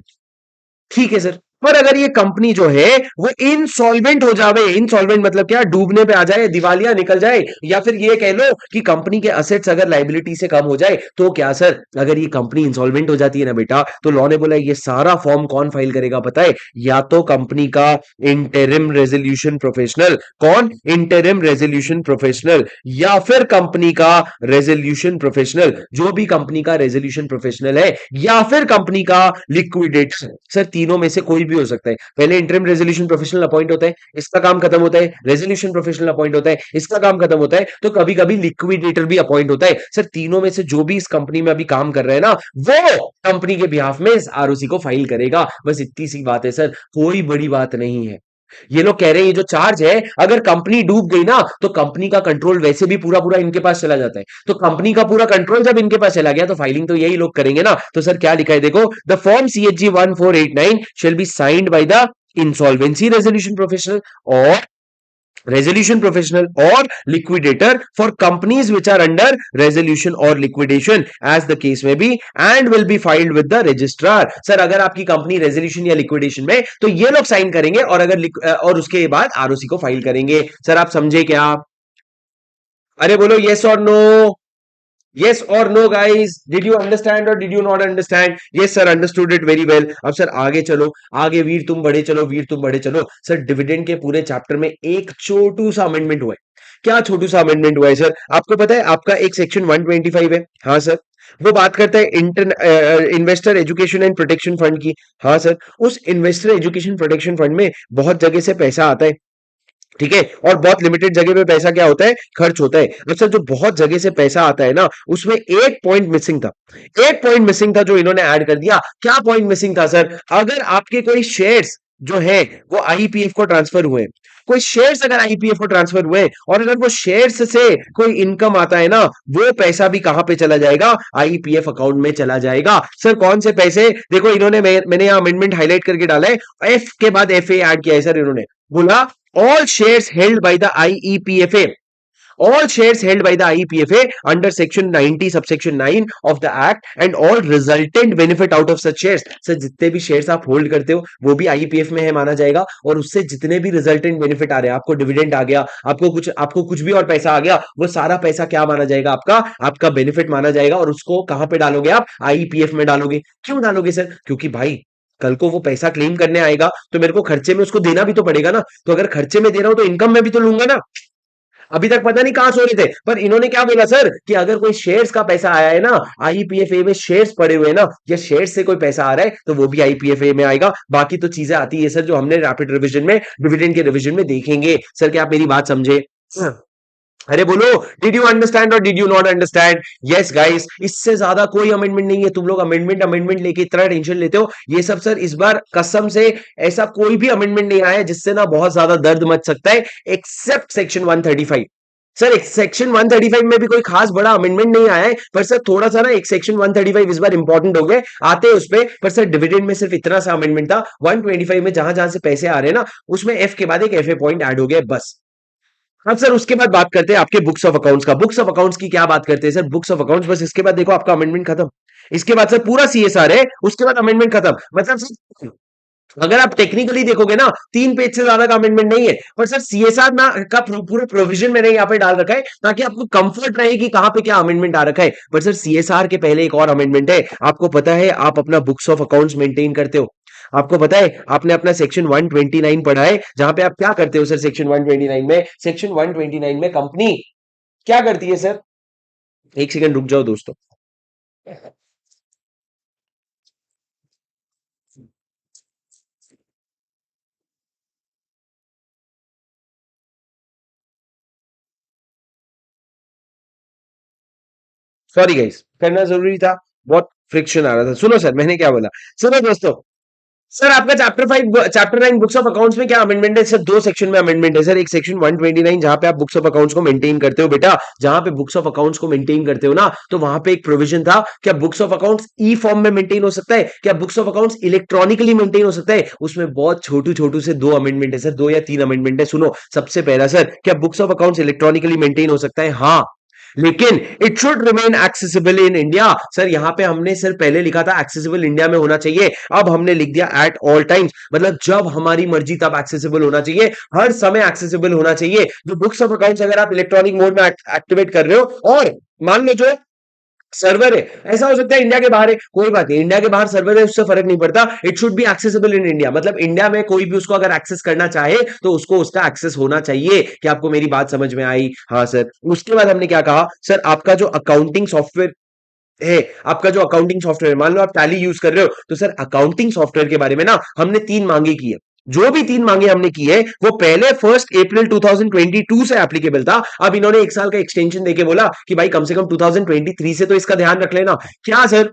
ठीक है सर। पर अगर ये कंपनी जो है वो इनसॉल्वेंट हो जावे, इनसॉल्वेंट मतलब क्या, डूबने पे आ जाए, दिवालिया निकल जाए, या फिर ये कह लो कि कंपनी के असेट्स अगर लायबिलिटी से कम हो जाए, तो क्या सर, अगर ये कंपनी इंसॉल्वेंट हो जाती है ना बेटा, तो लॉ ने बोला ये सारा फॉर्म कौन फाइल करेगा पता है, या तो कंपनी का इंटरिम रेजोल्यूशन प्रोफेशनल, कौन, इंटरिम रेजोल्यूशन प्रोफेशनल, या फिर कंपनी का रेजोल्यूशन प्रोफेशनल, जो भी कंपनी का रेजोल्यूशन प्रोफेशनल है, या फिर कंपनी का लिक्विडेटर। सर तीनों में से कोई भी हो सकता है। पहले इंटरिम रेजोल्यूशन प्रोफेशनल अपॉइंट होता है, इसका काम खत्म होता है, रेजोल्यूशन प्रोफेशनल अपॉइंट होता है, इसका काम खत्म होता है, तो कभी कभी लिक्विडेटर भी अपॉइंट होता है। सर तीनों में से जो भी इस कंपनी में अभी काम कर रहे हैं ना, वो कंपनी के बिहाफ में इस आरओसी को फाइल करेगा। बस इतनी सी बात है सर, कोई बड़ी बात नहीं है। ये लोग कह रहे हैं ये जो चार्ज है, अगर कंपनी डूब गई ना, तो कंपनी का कंट्रोल वैसे भी पूरा पूरा इनके पास चला जाता है, तो कंपनी का पूरा कंट्रोल जब इनके पास चला गया, तो फाइलिंग तो यही लोग करेंगे ना। तो सर क्या लिखा है देखो, the form CHG 1489 shall be signed by the insolvency resolution professional और resolution professional or liquidator for companies which are under resolution or liquidation as the case may be and will be filed with the registrar. Sir अगर आपकी company resolution या liquidation में तो ये लोग sign करेंगे और और उसके बाद आरओसी को फाइल करेंगे. सर आप समझे क्या? अरे बोलो यस और no. Yes or no guys? Did you understand or did you not understand? Yes sir, understood it very well. अब सर आगे चलो, आगे वीर तुम बढ़े चलो, वीर तुम बढ़े चलो. सर डिविडेंड के पूरे चैप्टर में एक छोटू सा अमेंडमेंट हुआ है. क्या छोटू सा अमेंडमेंट हुआ है सर? आपको पता है आपका एक सेक्शन 125 है. हाँ सर. वो बात करता है investor education and protection fund की. हाँ सर. उस इन्वेस्टर एजुकेशन प्रोटेक्शन फंड में बहुत जगह से पैसा आता है. ठीक है. और बहुत लिमिटेड जगह पे पैसा क्या होता है? खर्च होता है. अच्छा जो बहुत जगह से पैसा आता है ना उसमें एक पॉइंट मिसिंग था. एक पॉइंट मिसिंग था जो इन्होंने ऐड कर दिया. क्या पॉइंट मिसिंग था सर? अगर आपके कोई शेयर्स जो है वो आईपीएफ को ट्रांसफर हुए, कोई शेयर्स अगर आईपीएफ को ट्रांसफर हुए और अगर वो शेयर्स से कोई इनकम आता है ना वो पैसा भी कहां पे चला जाएगा? आईपीएफ अकाउंट में चला जाएगा. सर कौन से पैसे? देखो इन्होंने मैंने यहां अमेंडमेंट हाईलाइट करके डाला है. एफ के बाद एफ ए ऐड किया है सर. इन्होंने बोला all shares held by the IEPFA, all shares held by the IEPFA under section 90 subsection 9 of the act and all resultant benefit out of such shares. Sir जितने भी shares आप hold करते हो वो भी आईपीएफ में है माना जाएगा और उससे जितने भी रिजल्टेंट बेनिफिट आ रहे हैं, आपको डिविडेंड आ गया, आपको कुछ भी और पैसा आ गया, वो सारा पैसा क्या माना जाएगा? आपका बेनिफिट माना जाएगा. और उसको कहां पे डालोगे? आप आईपीएफ में डालोगे. क्यों डालोगे सर? क्योंकि भाई कल को वो पैसा क्लेम करने आएगा तो मेरे को खर्चे में उसको देना भी तो पड़ेगा ना. तो अगर खर्चे में दे रहा हूं तो इनकम में भी तो लूंगा ना. अभी तक पता नहीं कहां सो रहे थे पर इन्होंने क्या बोला सर कि अगर कोई शेयर्स का पैसा आया है ना आईपीएफए में, शेयर्स पड़े हुए ना या शेयर्स से कोई पैसा आ रहा है तो वो भी आईपीएफए में आएगा. बाकी तो चीजें आती है सर जो हमने रैपिड रिवीजन में डिविडेंड के रिवीजन में देखेंगे. सर क्या आप मेरी बात समझे? अरे बोलो डिड यू अंडरस्टैंड और did you not understand? Yes guys. इससे ज्यादा कोई अमेंडमेंट नहीं है. तुम लोग अमेंडमेंट अमेंडमेंट लेके इतना टेंशन लेते हो. ये सब सर इस बार कसम से ऐसा कोई भी अमेंडमेंट नहीं आया है जिससे ना बहुत ज्यादा दर्द मच सकता है एक्सेप्ट सेक्शन 135. सर एक सेक्शन 135 में भी कोई खास बड़ा अमेंडमेंट नहीं आया है पर सर थोड़ा सा ना एक सेक्शन 135 इस बार इंपॉर्टेंट हो गए आते हैं उस पे. पर सर डिविडेंड में सिर्फ इतना सा अमेंडमेंट था. 125 में जहां जहां से पैसे आ रहे हैं ना उसमें एफ के बाद एक एफ ए पॉइंट ऐड हो गया बस. अब सर उसके बाद बात करते हैं आपके बुक्स ऑफ अकाउंट्स का. बुक्स ऑफ अकाउंट्स की क्या बात करते हैं सर? बुक्स ऑफ अकाउंट्स बस इसके बाद देखो आपका अमेंडमेंट खत्म. इसके बाद सर पूरा सीएसआर है, उसके बाद अमेंडमेंट खत्म. मतलब सर अगर आप टेक्निकली देखोगे ना 3 पेज से ज्यादा का अमेंडमेंट नहीं है. पर सर सीएसआर ना का पूरा प्रोविजन मैंने यहाँ पे डाल रखा है ताकि आपको कंफर्ट रहे कि कहां पे क्या अमेंडमेंट आ रखा है. पर सर सीएसआर के पहले एक और अमेंडमेंट है. आपको पता है आप अपना बुक्स ऑफ अकाउंट्स मेंटेन करते हो. आपको पता है आपने अपना सेक्शन 129 पढ़ा है जहां पे आप क्या करते हो सर? सेक्शन 129 में, सेक्शन 129 में कंपनी क्या करती है सर? एक सेकंड रुक जाओ दोस्तों. सॉरी गाइस, करना जरूरी था. बहुत फ्रिक्शन आ रहा था. सुनो सर मैंने क्या बोला. सुनो दोस्तों. सर आपका चैप्टर 9 बुक्स ऑफ अकाउंट्स में क्या अमेंडमेंट है सर? 2 सेक्शन में अमेंडमेंट है सर. एक सेक्शन 129 जहां पे आप बुक्स ऑफ अकाउंट्स को मेंटेन करते हो बेटा. जहां पे बुक्स ऑफ अकाउंट्स को मेंटेन करते हो ना तो वहां पे एक प्रोविजन था. क्या books of accounts E form में मेंटेन हो सकता है? क्या books of accounts electronically maintain हो सकता है? उसमें बहुत छोटू छोटू से 2 अमेंडमेंट है सर. 2 या 3 अमेंडमेंट है. सुनो सबसे पहला सर, क्या books of accounts electronically maintain हो सकता है? हाँ. लेकिन it should remain accessible in India. Sir यहां पे हमने सर पहले लिखा था एक्सेसिबल इंडिया में होना चाहिए. अब हमने लिख दिया एट ऑल टाइम्स. मतलब जब हमारी मर्जी तब एक्सेसिबल होना चाहिए. हर समय एक्सेसिबल होना चाहिए. जो बुक्स ऑफ अकाउंट्स अगर आप इलेक्ट्रॉनिक मोड में एक्टिवेट कर रहे हो और मान लो जो सर्वर है, ऐसा हो सकता है इंडिया के बाहर है, कोई बात नहीं. इंडिया के बाहर सर्वर है उससे फर्क नहीं पड़ता. It should be accessible in India. मतलब इंडिया में कोई भी उसको अगर एक्सेस करना चाहे तो उसको उसका एक्सेस होना चाहिए. क्या आपको मेरी बात समझ में आई? हाँ सर. उसके बाद हमने क्या कहा सर? आपका जो अकाउंटिंग सॉफ्टवेयर है, आपका जो अकाउंटिंग सॉफ्टवेयर, मान लो आप टैली यूज कर रहे हो तो सर अकाउंटिंग सॉफ्टवेयर के बारे में ना हमने 3 मांगे की है. जो भी 3 मांगे हमने की है वो पहले 1 अप्रैल 2022 से एप्लीकेबल था. अब इन्होंने 1 साल का एक्सटेंशन देके बोला कि भाई कम से कम 2023 से तो इसका ध्यान रख लेना. क्या सर?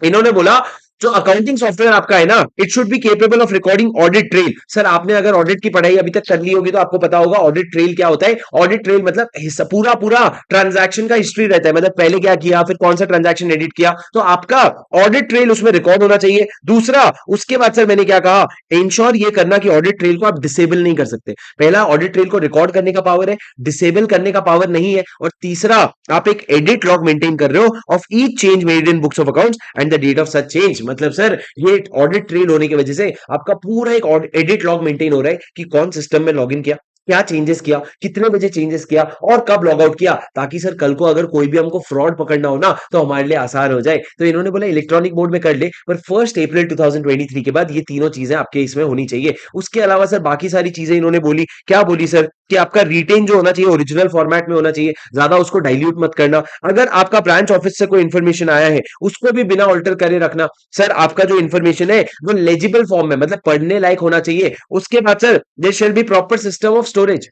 इन्होंने बोला जो अकाउंटिंग सॉफ्टवेयर आपका है ना, it should be capable of recording audit trail. Sir आपने अगर ऑडिट की पढ़ाई अभी तक कर ली होगी तो आपको पता होगा ऑडिट ट्रेल क्या होता है। ऑडिट ट्रेल मतलब पूरा पूरा ट्रांजैक्शन का हिस्ट्री रहता है, मतलब पहले क्या किया, फिर कौन सा ट्रांजैक्शन एडिट किया, तो आपका ऑडिट ट्रेल उसमें रिकॉर्ड होना चाहिए। दूसरा, उसके बाद सर मैंने क्या कहा, इंश्योर ये करना कि ऑडिट ट्रेल को आप डिसेबल नहीं कर सकते। पहला, ऑडिट ट्रेल को रिकॉर्ड करने का पावर है, डिसेबल करने का पावर नहीं है। और तीसरा, आप एक एडिट लॉग मेंटेन कर रहे हो of each change made in books of accounts and the date of such change. मतलब सर ये ऑडिट ट्रेल होने की वजह से आपका पूरा एक एडिट लॉग मेंटेन हो रहा है कि कौन सिस्टम में लॉगिन किया, क्या चेंजेस किया, कितने बजे चेंजेस किया और कब लॉग आउट किया, ताकि सर कल को अगर कोई भी हमको फ्रॉड पकड़ना हो ना तो हमारे लिए आसान हो जाए। तो इन्होंने बोला इलेक्ट्रॉनिक मोड में कर ले, पर 1 अप्रैल 2023 के बाद ये तीनों चीजें आपके इसमें होनी चाहिए। उसके अलावा सर बाकी सारी चीजें इन्होंने बोली, क्या बोली सर, कि आपका रिटेन जो होना चाहिए ओरिजिनल फॉर्मेट में होना चाहिए, ज्यादा उसको डाइल्यूट मत करना। अगर आपका ब्रांच ऑफिस से कोई इंफॉर्मेशन आया है उसको भी बिना ऑल्टर करे रखना। सर आपका जो इंफॉर्मेशन है वो लेजिबल फॉर्म में, मतलब पढ़ने लायक होना चाहिए। उसके बाद sir there shall be proper system of storage.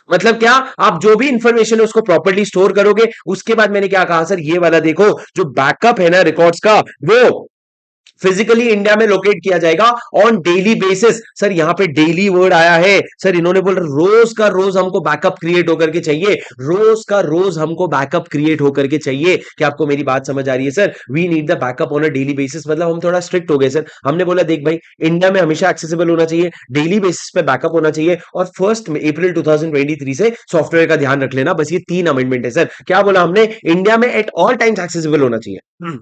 मतलब क्या, आप जो भी इंफॉर्मेशन है उसको प्रॉपर्ली स्टोर करोगे। उसके बाद मैंने क्या कहा सर, ये वाला देखो, जो बैकअप है ना रिकॉर्ड्स का, वो फिजिकली इंडिया में लोकेट किया जाएगा ऑन डेली बेसिस। सर यहां पे डेली वर्ड आया है, सर इन्होंने बोला रोज का रोज हमको बैकअप क्रिएट होकर के चाहिए, रोज का रोज हमको बैकअप क्रिएट होकर के चाहिए। क्या आपको मेरी बात समझ आ रही है sir? We need the backup on a daily basis. मतलब हम थोड़ा स्ट्रिक्ट हो गए सर, हमने बोला देख भाई, इंडिया में हमेशा एक्सेसिबल होना चाहिए, डेली बेसिस पे बैकअप होना चाहिए, और 1 अप्रैल 2023 से सॉफ्टवेयर का ध्यान रख लेना। बस ये 3 अमेंडमेंट है सर। क्या बोला हमने? इंडिया में एट ऑल टाइम्स एक्सेसिबल होना चाहिए।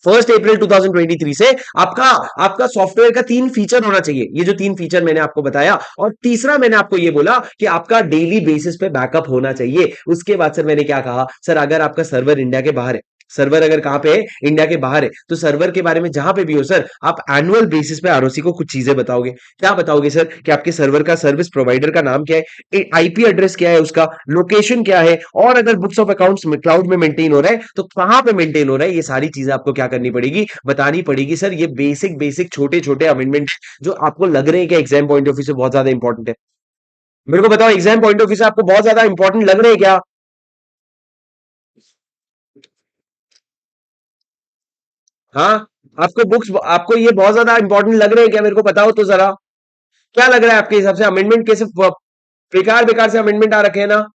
1 अप्रैल 2023 से आपका आपका सॉफ्टवेयर का 3 फीचर होना चाहिए, ये जो 3 फीचर मैंने आपको बताया। और तीसरा मैंने आपको ये बोला कि आपका डेली बेसिस पे बैकअप होना चाहिए। उसके बाद सर मैंने क्या कहा, सर अगर आपका सर्वर इंडिया के बाहर है, सर्वर अगर कहां पे है, इंडिया के बाहर है, तो सर्वर के बारे में जहां पे भी हो सर, आप एनुअल बेसिस पे आरओसी को कुछ चीजें बताओगे। क्या बताओगे सर? कि आपके सर्वर का सर्विस प्रोवाइडर का नाम क्या है, आईपी एड्रेस क्या है, उसका लोकेशन क्या है, और अगर बुक्स ऑफ अकाउंट्स में क्लाउड में मेंटेन हो रहा है तो कहां पे मेंटेन हो रहा है, ये सारी चीजें आपको क्या करनी पड़ेगी, बतानी पड़ेगी। सर ये बेसिक बेसिक छोटे छोटे अमेंडमेंट जो आपको लग रहे हैं कि एग्जाम पॉइंट ऑफ व्यू से बहुत ज्यादा इंपॉर्टेंट है। मेरे को बताओ, एग्जाम पॉइंट ऑफ व्यू से आपको बहुत ज्यादा इंपॉर्टेंट लग रहे हैं क्या? हाँ, आपको बुक्स, आपको ये बहुत ज्यादा इंपॉर्टेंट लग रहे हैं क्या? मेरे को बताओ तो जरा, क्या लग रहा है आपके हिसाब से? अमेंडमेंट कैसे बेकार बेकार से अमेंडमेंट आ रखे हैं ना?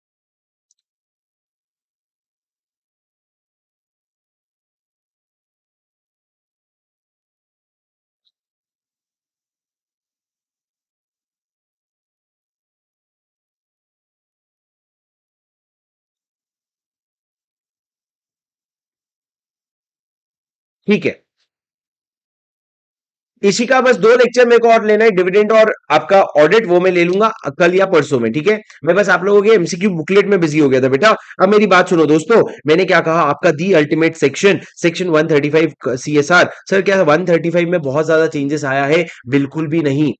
ठीक है, इसी का बस 2 लेक्चर मेरे को और लेना है, डिविडेंड और आपका ऑडिट, वो मैं ले लूंगा कल या परसों में, ठीक है। मैं बस आप लोगों के एमसीक्यू बुकलेट में बिजी हो गया था बेटा। अब मेरी बात सुनो दोस्तों, मैंने क्या कहा, आपका the ultimate section, section 135 CSR. Sir क्या 135 में बहुत ज्यादा चेंजेस आया है? बिल्कुल भी नहीं।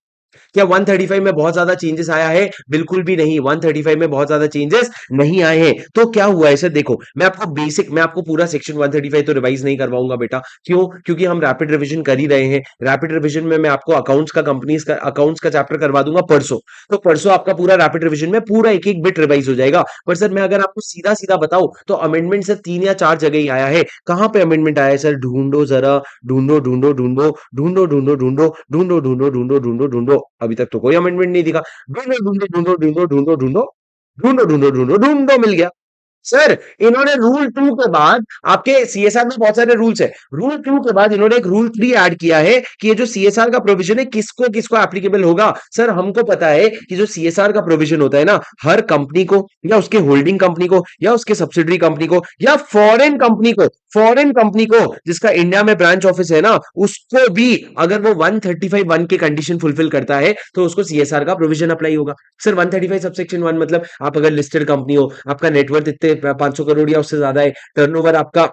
क्या 135 में बहुत ज्यादा चेंजेस आया है? बिल्कुल भी नहीं, 135 में बहुत ज्यादा चेंजेस नहीं आए हैं। तो क्या हुआ है सर, देखो मैं आपको बेसिक, मैं आपको पूरा सेक्शन 135 तो रिवाइज नहीं करवाऊंगा बेटा। क्यों? क्योंकि हम रैपिड रिवीजन कर ही रहे हैं। रैपिड रिवीजन में मैं आपको अकाउंट्स का, कंपनीज का अकाउंट्स का चैप्टर करवा दूंगा परसों। तो परसों आपका पूरा रैपिड रिवीजन में पूरा एक एक बिट रिवाइज हो जाएगा। पर सर मैं अगर आपको सीधा सीधा बताऊं तो अमेंडमेंट सर 3 या 4 जगह ही आया है। कहां पे अमेंडमेंट आया है सर? ढूंढो जरा, ढूंढो ढूंढो ढूंढो ढूंढो ढूंढो ढूंढो ढूंढो ढूंढो ढूंढो ढूंढो ढूंढो, अभी तक तो कोई अमेंडमेंट नहीं दिखा। ढूंढो ढूंढो ढूंढो ढूंढो ढूंढो ढूंढो ढूंढो ढूंढो ढूंढो ढूंढो, मिल गया। सर इन्होंने रूल 2 के बाद, आपके सीएसआर में बहुत सारे रूल्स है, रूल 2 के बाद इन्होंने एक रूल 3 ऐड किया है कि ये जो सीएसआर का प्रोविजन है किसको किसको एप्लीकेबल होगा। सर हमको पता है कि जो सीएसआर का प्रोविजन होता है ना, हर कंपनी को या उसके होल्डिंग कंपनी को या उसके सब्सिडरी कंपनी को या फॉरेन कंपनी को, फॉरेन कंपनी को जिसका इंडिया में ब्रांच ऑफिस है ना, उसको भी अगर वो 135(1) के कंडीशन फुलफिल करता है तो उसको सीएसआर का प्रोविजन अप्लाई होगा। सर 135 सबसेक्शन 1 मतलब आप अगर लिस्टेड कंपनी हो, आपका नेटवर्थ इतने 500 करोड़ या उससे ज्यादा है, टर्नओवर आपका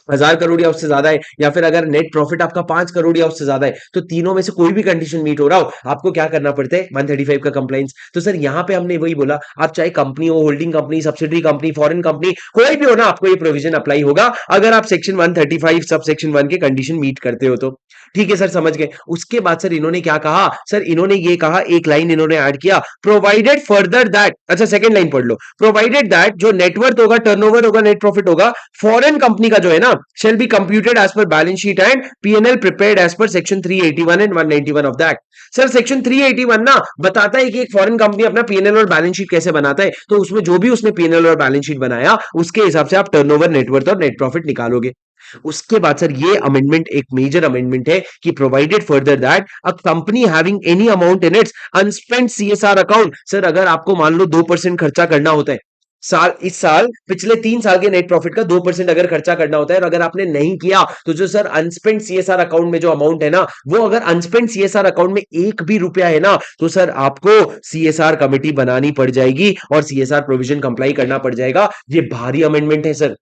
1,000 करोड़ या उससे ज्यादा है, या फिर अगर नेट प्रॉफिट आपका 5 करोड़ या उससे ज्यादा है, तो तीनों में से कोई भी कंडीशन मीट हो रहा हो, आपको क्या करना पड़ता है? 135 का कंप्लाइंस। तो सर यहाँ पे हमने वही बोला, आप चाहे कंपनी हो, holding company, subsidiary company, foreign company, कोई भी हो ना, आपको ये प्रोविजन अप्लाई होगा अगर आप सेक्शन 135 सब सेक्शन 1 के कंडीशन मीट करते हो तो। ठीक है सर, समझ गए। उसके बाद सर इन्होंने क्या कहा, सर इन्होंने ये कहा, एक लाइन इन्होंने ऐड किया, प्रोवाइडेड फर्दर दैट, अच्छा सेकंड लाइन पढ़ लो, प्रोवाइडेड दैट जो नेटवर्थ होगा, टर्नओवर होगा, नेट प्रॉफिट होगा, फॉरेन कंपनी का जो है ना, shall be computed as per balance sheet and PNL prepared as per section 381 and 191 of the act. Sir section 381 ना बताता है कि एक फॉरेन कंपनी अपना पीएनएल और बैलेंस शीट कैसे बनाता है, तो उसमें जो भी उसने पीएनएल और बैलेंस शीट बनाया उसके हिसाब से आप टर्नओवर, नेटवर्थ और नेट प्रॉफिट निकालोगे। उसके बाद सर ये अमेंडमेंट एक मेजर अमेंडमेंट है कि provided further that a company having any amount in its unspent CSR account. Sir अगर आपको मान लो 2% खर्चा करना होता है इस साल पिछले 3 साल के नेट प्रॉफिट का 2% अगर खर्चा करना होता है और अगर आपने नहीं किया तो जो सर अनस्पेंट सीएसआर अकाउंट में जो अमाउंट है ना, वो अगर अनस्पेंट सीएसआर अकाउंट में एक भी रुपया है ना, तो सर आपको सीएसआर कमेटी बनानी पड़ जाएगी और सीएसआर प्रोविजन कंप्लाई करना पड़ जाएगा। ये भारी अमेंडमेंट है सर।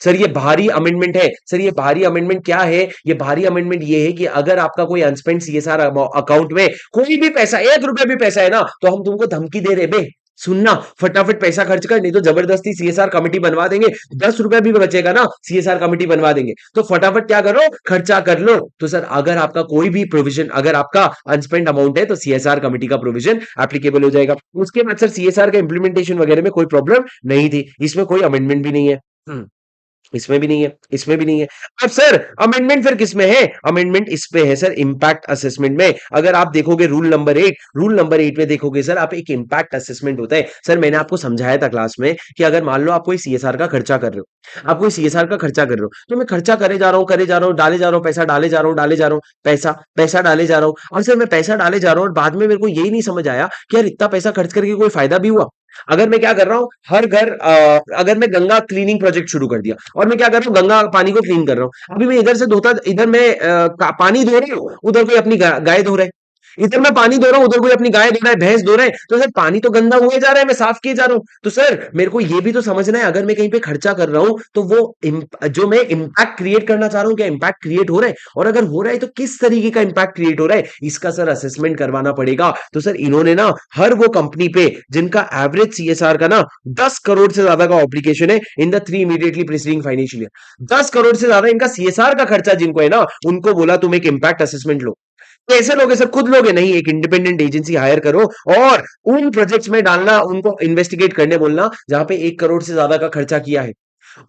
सर ये भारी अमेंडमेंट है। सर ये भारी अमेंडमेंट क्या है? ये भारी अमेंडमेंट ये है कि अगर आपका कोई अनस्पेंट सीएसआर अकाउंट में कोई भी पैसा, 1 रुपया भी पैसा है ना, तो हम तुमको धमकी दे रहे बे, सुनना, फटाफट पैसा खर्च कर, नहीं तो जबरदस्ती सीएसआर कमेटी बनवा देंगे। 10 रुपया भी बचेगा ना, सीएसआर कमेटी बनवा देंगे, तो फटाफट क्या करो, खर्चा कर लो। तो सर अगर आपका कोई भी प्रोविजन, अगर आपका अनस्पेंड अमाउंट है तो सीएसआर कमेटी का प्रोविजन एप्लीकेबल हो जाएगा। उसके बाद सर सीएसआर का इंप्लीमेंटेशन वगैरह में कोई प्रॉब्लम नहीं थी, इसमें कोई अमेंडमेंट भी नहीं है। इसमें भी नहीं है, इसमें भी नहीं है। अब सर अमेंडमेंट फिर किसमें है? अमेंडमेंट इस पे है सर, इंपैक्ट असेसमेंट में। अगर आप देखोगे रूल नंबर 8 में देखोगे सर, आप एक इंपैक्ट असेसमेंट होता है। सर मैंने आपको समझाया था क्लास में कि अगर मान लो आप कोई सीएसआर का खर्चा कर रहे हो, आप कोई सीएसआर का खर्चा कर रहे हो, तो मैं खर्चा करे जा रहा हूं, करे जा रहा हूं, डाले जा रहा हूं, पैसा डाले जा रहा हूं, डाले जा रहा हूं, पैसा पैसा डाले जा रहा हूं, और सर मैं पैसा डाले जा रहा हूं और बाद में मेरे को यही नहीं समझ आया कि यार इतना पैसा खर्च करके कोई फायदा भी हुआ। अगर मैं क्या कर रहा हूं, हर घर अगर मैं गंगा क्लीनिंग प्रोजेक्ट शुरू कर दिया और मैं क्या कर रहा हूं, गंगा पानी को क्लीन कर रहा हूं, अभी मैं इधर से धोता, इधर मैं पानी धो रहा हूं, उधर कोई अपनी गाय धो रहा है, इधर मैं पानी धो रहा हूं, उधर कोई अपनी गाय धो रहा है, भैंस धो रहा है, तो सर पानी तो गंदा हुए जा रहा है, मैं साफ किए जा रहा हूं। तो सर मेरे को ये भी तो समझना है, अगर मैं कहीं पे खर्चा कर रहा हूं तो वो जो मैं इंपैक्ट क्रिएट करना चाह रहा हूं, क्या इंपैक्ट क्रिएट हो रहा है, और अगर हो रहा है तो किस तरीके का इंपैक्ट क्रिएट हो रहा है, इसका सर असेसमेंट करवाना पड़ेगा। तो सर इन्होंने ना हर वो कंपनी पे जिनका एवरेज सीएसआर का ना 10 करोड़ से ज्यादा का ऑब्लिगेशन है in the 3 immediately preceding financial year, 10 crore से ज्यादा इनका सीएसआर का खर्चा जिनको है ना, उनको बोला तुम एक इंपैक्ट असेसमेंट लो। कैसे लोगे सर? खुद लोगे नहीं, एक इंडिपेंडेंट एजेंसी हायर करो और उन प्रोजेक्ट्स में डालना, उनको इन्वेस्टिगेट करने बोलना जहां पे 1 करोड़ से ज्यादा का खर्चा किया है,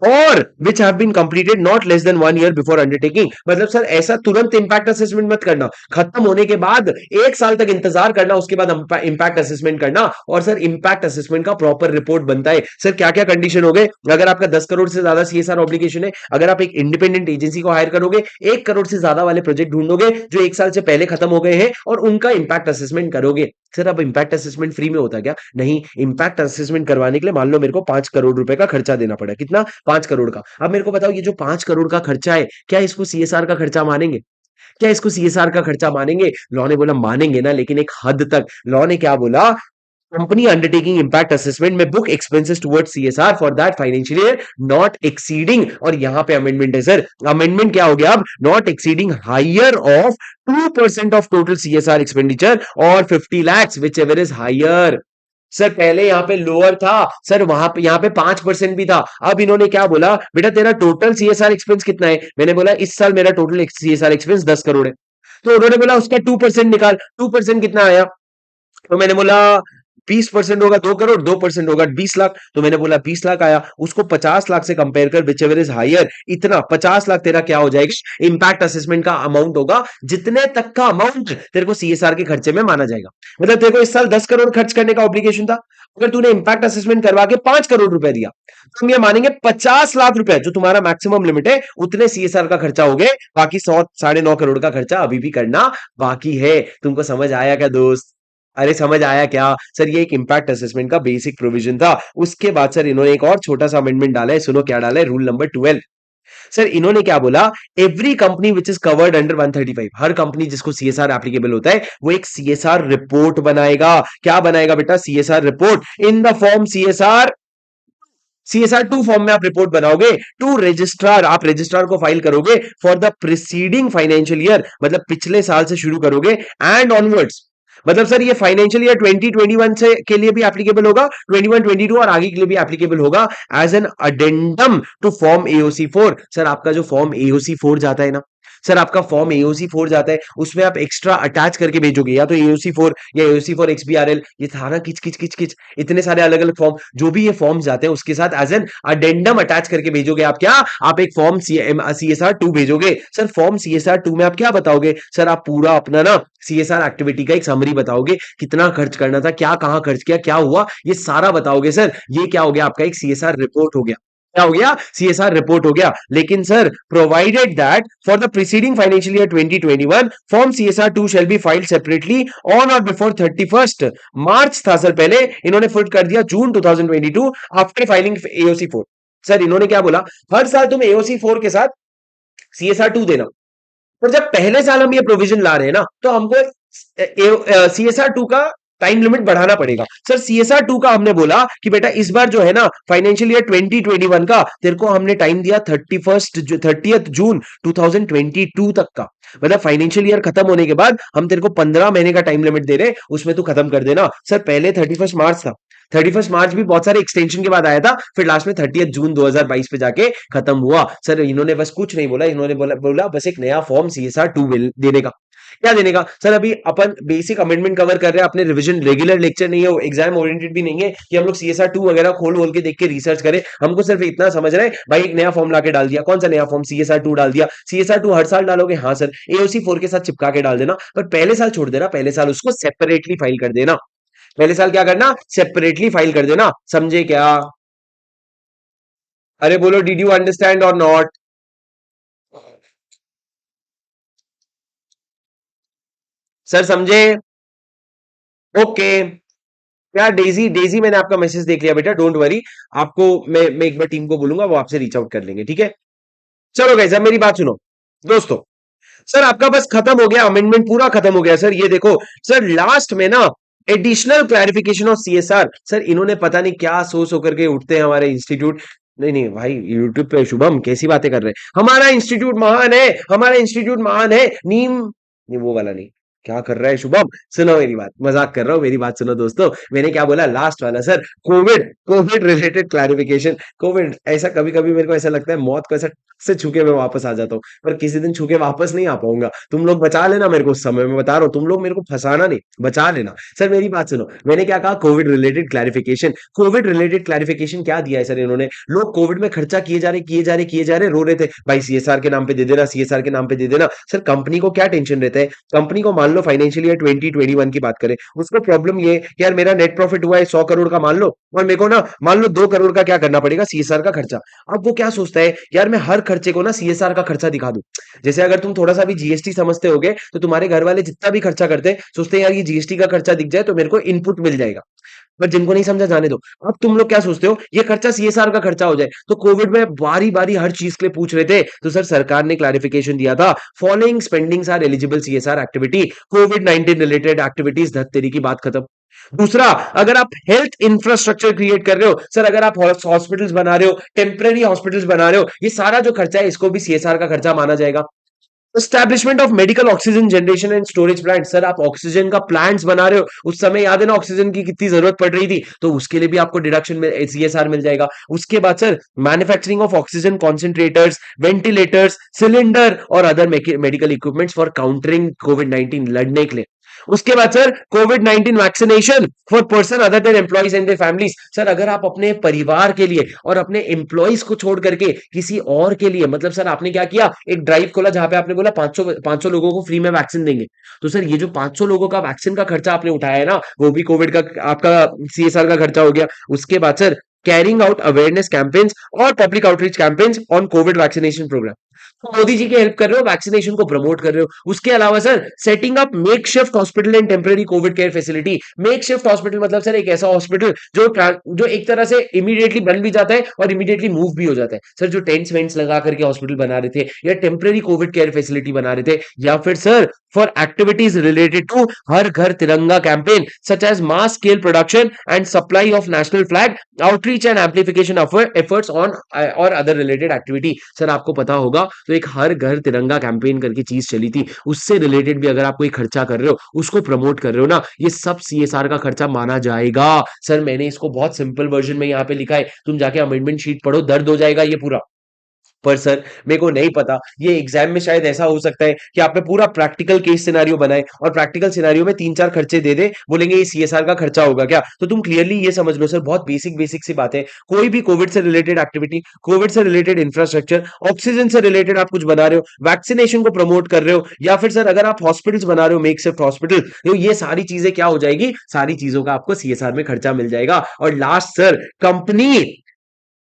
और which have been completed not less than 1 year before undertaking. मतलब सर ऐसा तुरंत इंपैक्ट असेसमेंट मत करना, खत्म होने के बाद 1 साल तक इंतजार करना, उसके बाद इंपैक्ट असेसमेंट करना। और सर इंपैक्ट असेसमेंट का प्रॉपर रिपोर्ट बनता है। सर क्या क्या कंडीशन हो गए? अगर आपका 10 करोड़ से ज्यादा सीएसआर ऑब्लिगेशन है, अगर आप एक इंडिपेंडेंट एजेंसी को हायर करोगे, 1 करोड़ से ज्यादा वाले प्रोजेक्ट ढूंढोगे जो 1 साल से पहले खत्म हो गए हैं, और उनका इंपैक्ट असेसमेंट करोगे। सर अब इंपैक्ट असेसमेंट फ्री में होता क्या? नहीं, इंपैक्ट असेसमेंट करवाने के लिए मान लो मेरे को 5 करोड़ रुपए का खर्चा देना पड़ा। कितना? 5 करोड़ का। अब मेरे को बताओ, ये जो 5 करोड़ का खर्चा है, क्या इसको सीएसआर का खर्चा मानेंगे? क्या इसको सीएसआर का खर्चा मानेंगे? लॉ ने बोला मानेंगे ना, लेकिन एक हद तक। लॉ ने क्या बोला, कंपनी अंडरटेकिंग इंपैक्ट असेसमेंट में book expenses towards CSR for that financial year not exceeding, और यहां पे अमेंडमेंट है सर। अमेंडमेंट क्या हो गया अब? Not exceeding higher of 2% of total CSR expenditure और 50 lakhs whichever is higher. Sir पहले यहां पे लोअर था सर, वहां पे यहां पे 5% भी था। अब इन्होंने क्या बोला, बेटा तेरा टोटल सीएसआर एक्सपेंस कितना है? मैंने बोला इस साल मेरा टोटल सीएसआर एक्सपेंस 10 करोड़ है। तो उन्होंने बोला उसका 2% निकाल। 2% कितना आया? तो मैंने बोला 20% होगा 2 करोड़, 2% होगा 20 लाख। तो मैंने बोला 20 लाख आया। उसको 50 लाख से कंपेयर कर, विच एवर इज हायर। इतना 50 लाख तेरा क्या हो जाएगा? इंपैक्ट असेसमेंट का अमाउंट होगा, जितने तक का अमाउंट तेरे को सीएसआर के खर्चे में माना जाएगा। मतलब तेरे को इस साल 10 करोड़ खर्च करने का ऑब्लिगेशन था, अगर तूने इंपैक्ट असेसमेंट करवा के 5 करोड़ रुपए दिया, तो हम ये मानेंगे 50 लाख रुपए जो तुम्हारा मैक्सिमम लिमिट है, उतने सीएसआर का खर्चा हो गए। बाकी 100 9.5 करोड़ का खर्चा अभी भी करना बाकी है। तुमको समझ आया क्या दोस्त? अरे समझ आया क्या? सर ये एक इंपैक्ट असेसमेंट का बेसिक प्रोविजन था। उसके बाद सर इन्होंने एक और छोटा सा अमेंडमेंट डाला है, सुनो क्या डाला है, रूल नंबर 12। सर इन्होंने क्या बोला, every company which is covered under 135, her company जिसको सीएसआर एप्लीकेबल होता है, वो एक सीएसआर रिपोर्ट बनाएगा। क्या बनाएगा बेटा? CSR report in the form CSR 2 form में आप रिपोर्ट बनाओगे टू रजिस्ट्रार, आप रजिस्ट्रार को फाइल करोगे for the preceding financial year, मतलब पिछले साल से शुरू करोगे एंड ऑनवर्ड्स। मतलब सर ये फाइनेंशियल ईयर 2021 से के लिए भी एप्लीकेबल होगा, 21-22 और आगे के लिए भी एप्लीकेबल होगा, as an addendum to form AOC 4। Sir आपका जो फॉर्म एओसी 4 जाता है ना, सर आपका फॉर्म एओसी 4 जाता है, उसमें आप एक्स्ट्रा अटैच करके भेजोगे, या तो एओसी 4 या एओसी 4 एक्सबीआरएल, ये सारा किच किच किच किच, इतने सारे अलग अलग फॉर्म, जो भी ये फॉर्म जाते हैं उसके साथ एज एन अडेंडम अटैच करके भेजोगे आप, क्या आप एक फॉर्म सीएसआर 2 भेजोगे। सर फॉर्म सीएसआर 2 में आप क्या बताओगे, सर आप पूरा अपना ना सीएसआर एक्टिविटी का एक समरी बताओगे, कितना खर्च करना था, क्या कहां खर्च किया, क्या हुआ, ये सारा बताओगे। सर ये क्या हो गया, आपका एक सीएसआर रिपोर्ट हो गया। क्या हो गया, सीएसआर रिपोर्ट हो गया। लेकिन sir provided that for the preceding financial year 2021 form CSR 2 shall be filed separately on और बिफोर 31st मार्च था सर, पहले इन्होंने फुट कर दिया जून 2022 आफ्टर फाइलिंग एओसी 4। सर इन्होंने क्या बोला, हर साल तुम एओसी 4 के साथ सीएसआर 2 देना, पर जब पहले साल हम ये प्रोविजन ला रहे हैं ना, तो हमको सीएसआर 2 का टाइम लिमिट बढ़ाना पड़ेगा। सर सीएसआर 2 का हमने बोला कि बेटा इस बार जो है ना फाइनेंशियल ईयर 2021 का तेरे को हमने टाइम दिया 30th जून 2022 तक का, मतलब फाइनेंशियल ईयर खत्म होने के बाद हम तेरे को 15 महीने का टाइम लिमिट दे रहे हैं, उसमें तू खत्म कर देना। सर पहले 31 मार्च था, 31 मार्च भी बहुत सारे एक्सटेंशन के बाद आया था, फिर लास्ट में 30 जून 2022 पे जाके खत्म हुआ। सर इन्होंने बस कुछ नहीं बोला, इन्होंने बोला बस एक नया फॉर्म सीएसआर 2 देने का। क्या देने का, सर अभी अपन बेसिक अमेंडमेंट कवर कर रहे हैं, अपने रिवीजन रेगुलर लेक्चर नहीं है, एग्जाम ओरिएंटेड भी नहीं है कि हम लोग सीएसआर 2 वगैरह खोल बोल के देख के रिसर्च करें। हमको सिर्फ इतना समझ रहे हैं भाई, एक नया फॉर्म लाके डाल दिया, कौन सा नया फॉर्म, सीएसआर 2 डाल दिया। सीएसआर 2 हर साल डालोगे, हाँ सर, एओसी 4 के साथ चिपका के डाल देना, पर पहले साल छोड़ देना, पहले साल उसको सेपरेटली फाइल कर देना। पहले साल क्या करना, सेपरेटली फाइल कर देना, समझे क्या? अरे बोलो, डिड यू अंडरस्टैंड और नॉट? सर समझे? ओके। क्या डेजी, डेजी मैंने आपका मैसेज देख लिया बेटा, डोंट वरी। आपको मैं एक बार टीम को बोलूंगा, वो आपसे रीच आउट कर लेंगे, ठीक है? चलो गाइस, अब मेरी बात सुनो दोस्तों। सर आपका बस खत्म हो गया, अमेंडमेंट पूरा खत्म हो गया सर, ये देखो। सर लास्ट में ना additional clarification of CSR, sir इन्होंने पता नहीं क्या सोच होकर के उठते हैं हमारे इंस्टीट्यूट। नहीं नहीं भाई, यूट्यूब पे शुभम कैसी बातें कर रहे हैं, हमारा इंस्टीट्यूट महान है, हमारा इंस्टीट्यूट महान है, नीम नहीं वो वाला नहीं। क्या कर रहा है शुभम, सुनो मेरी बात, मजाक कर रहा हूँ, मेरी बात सुनो दोस्तों। मैंने क्या बोला लास्ट वाला sir, Covid, Covid related clarification. Covid, ऐसा कभी कभी मेरे को ऐसा लगता है मौत को ऐसा से छू के मैं वापस आ जाता हूँ, पर किसी दिन छू के वापस नहीं आ पाऊंगा। तुम लोग बचा लेना मेरे को उस समय, मैं बता रहा हूँ, तुम लोग मेरे को फंसाना नहीं, बचा लेना। सर मेरी बात सुनो, मैंने क्या कहा, Covid related clarification. Covid related clarification क्या दिया है सर इन्होंने, लोग कोविड में खर्चा किए जा रहे किए जा रहे किए जा रहे, रो रहे थे भाई सीएसआर के नाम पे दे देना, सीएसआर के नाम पे दे देना। सर कंपनी को क्या टेंशन रहता है, कंपनी को मान लो फाइनेंशियल ईयर 2021 की बात करें, उसको प्रॉब्लम ये कि यार मेरा नेट प्रॉफिट हुआ है 100 करोड़ का मान लो, और मेरे को ना मान लो 2 करोड़ का क्या करना पड़ेगा, सीएसआर का खर्चा। अब वो क्या सोचता है, यार मैं हर खर्चे को ना सीएसआर का खर्चा दिखा दूं। जैसे अगर तुम थोड़ा सा भी जीएसटी समझते होगे, तो तुम्हारे घर वाले जितना भी खर्चा करते हैं, सोचते हैं यार ये जीएसटी का खर्चा दिख जाए तो मेरे को इनपुट मिल जाएगा। पर जिनको नहीं समझा जाने दो। अब तुम लोग क्या सोचते हो, ये खर्चा सीएसआर का खर्चा हो जाए। तो कोविड में बारी बारी हर चीज के लिए पूछ रहे थे, तो सर सरकार ने क्लैरिफिकेशन दिया था, following spendings are eligible CSR activity, COVID 19 related activities, धत्तेरी की बात खत्म। दूसरा, अगर आप हेल्थ इंफ्रास्ट्रक्चर क्रिएट कर रहे हो, सर अगर आप हॉस्पिटल्स बना रहे हो, टेम्पररी हॉस्पिटल्स बना रहे हो, ये सारा जो खर्चा है इसको भी सीएसआर का खर्चा माना जाएगा। Establishment of medical oxygen generation and storage plant, sir आप ऑक्सीजन का प्लांट्स बना रहे हो, उस समय याद है ना ऑक्सीजन की कितनी जरूरत पड़ रही थी, तो उसके लिए भी आपको डिडक्शन में सीएसआर मिल जाएगा। उसके बाद sir manufacturing of oxygen concentrators, ventilators, cylinder और other medical equipments for countering COVID 19, लड़ने के लिए। उसके बाद sir COVID 19 vaccination for person other than employees and their families, sir अगर आप अपने परिवार के लिए और अपने एम्प्लॉइज को छोड़ करके किसी और के लिए, मतलब सर आपने क्या किया, एक ड्राइव खोला जहां पे आपने बोला 500 लोगों को फ्री में वैक्सीन देंगे, तो सर ये जो 500 लोगों का वैक्सीन का खर्चा आपने उठाया है ना, वो भी कोविड का आपका सीएसआर का खर्चा हो गया। उसके बाद sir carrying out awareness campaigns और public outreach campaigns on COVID vaccination programme, तो मोदी जी की हेल्प कर रहे हो, वैक्सीनेशन को प्रमोट कर रहे हो। उसके अलावा sir setting up make shift hospital and temporary Covid care facility. Make shift hospital मतलब सर एक ऐसा हॉस्पिटल जो एक तरह से इमीडिएटली बन भी जाता है और इमीडिएटली मूव भी हो जाता है। सर जो टेंट्स वेंट्स लगा करके हॉस्पिटल बना रहे थे, या टेम्पररी कोविड केयर फैसिलिटी बना रहे थे, या फिर sir for activities related to Har Ghar Tiranga campaign such as mass scale production and supply of national flag, outreach and amplification efforts on or other related activity. Sir आपको पता होगा तो एक हर घर तिरंगा कैंपेन करके चीज चली थी, उससे रिलेटेड भी अगर आप कोई खर्चा कर रहे हो, उसको प्रमोट कर रहे हो ना, ये सब सीएसआर का खर्चा माना जाएगा। सर मैंने इसको बहुत सिंपल वर्जन में यहाँ पे लिखा है, तुम जाके अमेंडमेंट शीट पढ़ो, दर्द हो जाएगा ये पूरा। पर सर मेरे को नहीं पता, ये एग्जाम में शायद ऐसा हो सकता है कि आपने पूरा प्रैक्टिकल केस सिनेरियो बनाए और प्रैक्टिकल सिनेरियो में तीन चार खर्चे दे दे, बोलेंगे ये सीएसआर का खर्चा होगा क्या? तो तुम क्लियरली ये समझ लो सर, बहुत बेसिक बेसिक सी बात है। कोई भी कोविड से रिलेटेड एक्टिविटी, कोविड से रिलेटेड इंफ्रास्ट्रक्चर, ऑक्सीजन से रिलेटेड आप कुछ बना रहे हो, वैक्सीनेशन को प्रमोट कर रहे हो, या फिर सर अगर आप हॉस्पिटल्स बना रहे हो, मेक शिफ्ट हॉस्पिटल, तो ये सारी चीजें क्या हो जाएगी, सारी चीजों का आपको सीएसआर में खर्चा मिल जाएगा। और last sir, company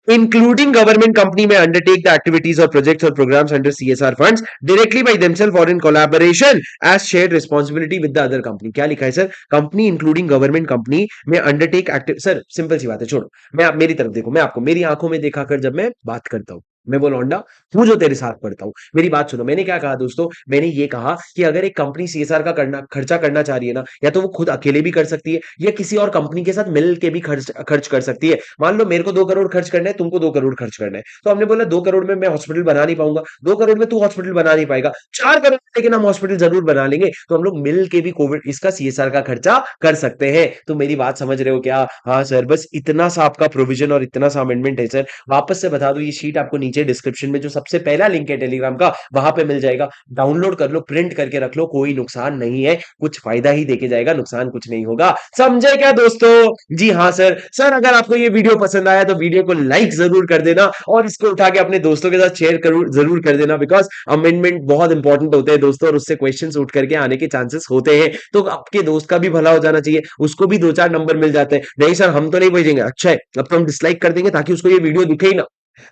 including government company may undertake the activities or projects or programs under CSR funds directly by themselves or in collaboration as shared responsibility with the other company। क्या लिखा है sir? Company including government company में undertake active, sir simple सी बात है, छोड़ो। मैं आप मेरी तरफ देखो, मैं आपको मेरी आंखों में देखा कर जब मैं बात करता हूं, मैं वो लौंडा हूं जो तेरे साथ पढ़ता हूं। मेरी बात सुनो, मैंने क्या कहा दोस्तों, मैंने ये कहा कि अगर एक कंपनी सीएसआर का करना खर्चा करना चाह रही है ना, या तो वो खुद अकेले भी कर सकती है या किसी और कंपनी के साथ मिल के भी खर्च खर्च कर सकती है। मान लो मेरे को 2 करोड़ खर्च करना है, तुमको 2 करोड़ खर्च करना है, तो हमने बोला 2 करोड़ में मैं हॉस्पिटल बना नहीं पाऊंगा, 2 करोड़ में तू हॉस्पिटल बना नहीं पाएगा, 4 करोड़ लेकिन हम हॉस्पिटल जरूर बना लेंगे, तो हम लोग मिल के भी कोविड इसका सीएसआर का खर्चा कर सकते हैं। तो मेरी बात समझ रहे हो क्या? हाँ सर, बस इतना सा आपका प्रोविजन और इतना सा अमेंडमेंट है सर। वापस से बता दो, ये शीट आपको नीचे डिस्क्रिप्शन में जो सबसे पहला लिंक है टेलीग्राम का, वहां पे मिल जाएगा। डाउनलोड कर लो, प्रिंट करके रख लो, कोई नुकसान नहीं है, कुछ फायदा ही देके जाएगा, नुकसान कुछ नहीं होगा। समझे क्या दोस्तों? जी हाँ सर। सर अगर आपको ये वीडियो पसंद आया तो वीडियो को लाइक जरूर कर देना और इसको उठा के अपने दोस्तों के साथ शेयर जरूर कर देना, बिकॉज अमेंडमेंट बहुत इंपॉर्टेंट होते हैं दोस्तों, और उससे क्वेश्चंस उठ करके आने के चांसेस होते हैं। तो आपके दोस्त का भी भला हो जाना चाहिए, उसको भी 2 4 नंबर मिल जाते हैं। नहीं सर हम तो नहीं भेजेंगे, अच्छा है अब तो हम डिसलाइक कर देंगे ताकि उसको ये वीडियो दिखे ही ना,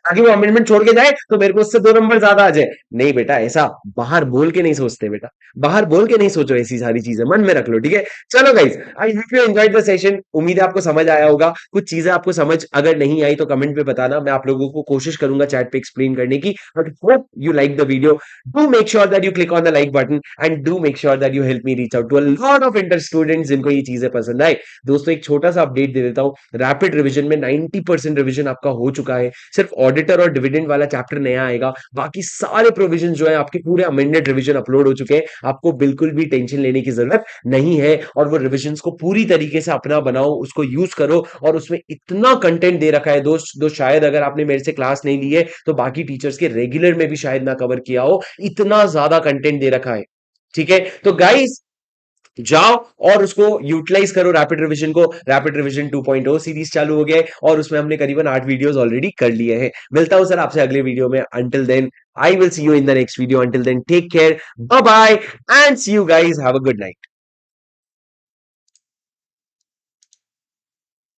ताकि वो अमेंडमेंट छोड़ के जाए तो मेरे को उससे 2 नंबर ज्यादा आ जाए। नहीं बेटा, ऐसा बाहर बोल के नहीं सोचते बेटा, बाहर बोल के नहीं सोचो, ऐसी सारी चीजें मन में रख लो, ठीक है? चलो guys, I hope you enjoyed the session, उम्मीद है आपको समझ आया होगा। कुछ चीजें आपको समझ अगर नहीं आई तो कमेंट में बताना, मैं आप लोगों को कोशिश करूंगा चैट पे एक्सप्लेन करने की। But hope you like the video, do make sure that you click on the like button and do make sure that you help me reach out to a lot of inter students जिनको ये चीजें पसंद आए। दोस्तों एक छोटा सा update दे देता हूँ, रैपिड रिविजन में 90% रिविजन आपका हो चुका है, सिर्फ ऑडिटर और डिविडेंड वाला चैप्टर नया आएगा, बाकी सारे प्रोविजन जो है आपके पूरे अमेंडेड रिवीजन अपलोड हो चुके हैं। आपको बिल्कुल भी टेंशन लेने की जरूरत नहीं है, और वो रिविजन्स को पूरी तरीके से अपना बनाओ, उसको यूज करो। और उसमें इतना कंटेंट दे रखा है दोस्त, शायद अगर आपने मेरे से क्लास नहीं ली है तो बाकी टीचर्स के रेगुलर में भी शायद ना कवर किया हो, इतना ज्यादा कंटेंट दे रखा है। ठीक है, तो गाइस जाओ और उसको यूटिलाइज करो, रैपिड रिवीजन को। रैपिड रिवीजन 2.0 सीरीज चालू हो गया है और उसमें हमने करीबन 8 वीडियोस ऑलरेडी कर लिए हैं। मिलता हूं सर आपसे अगले वीडियो में, until then I will see you in the next video, until then take care, bye bye and see you guys, have a good night.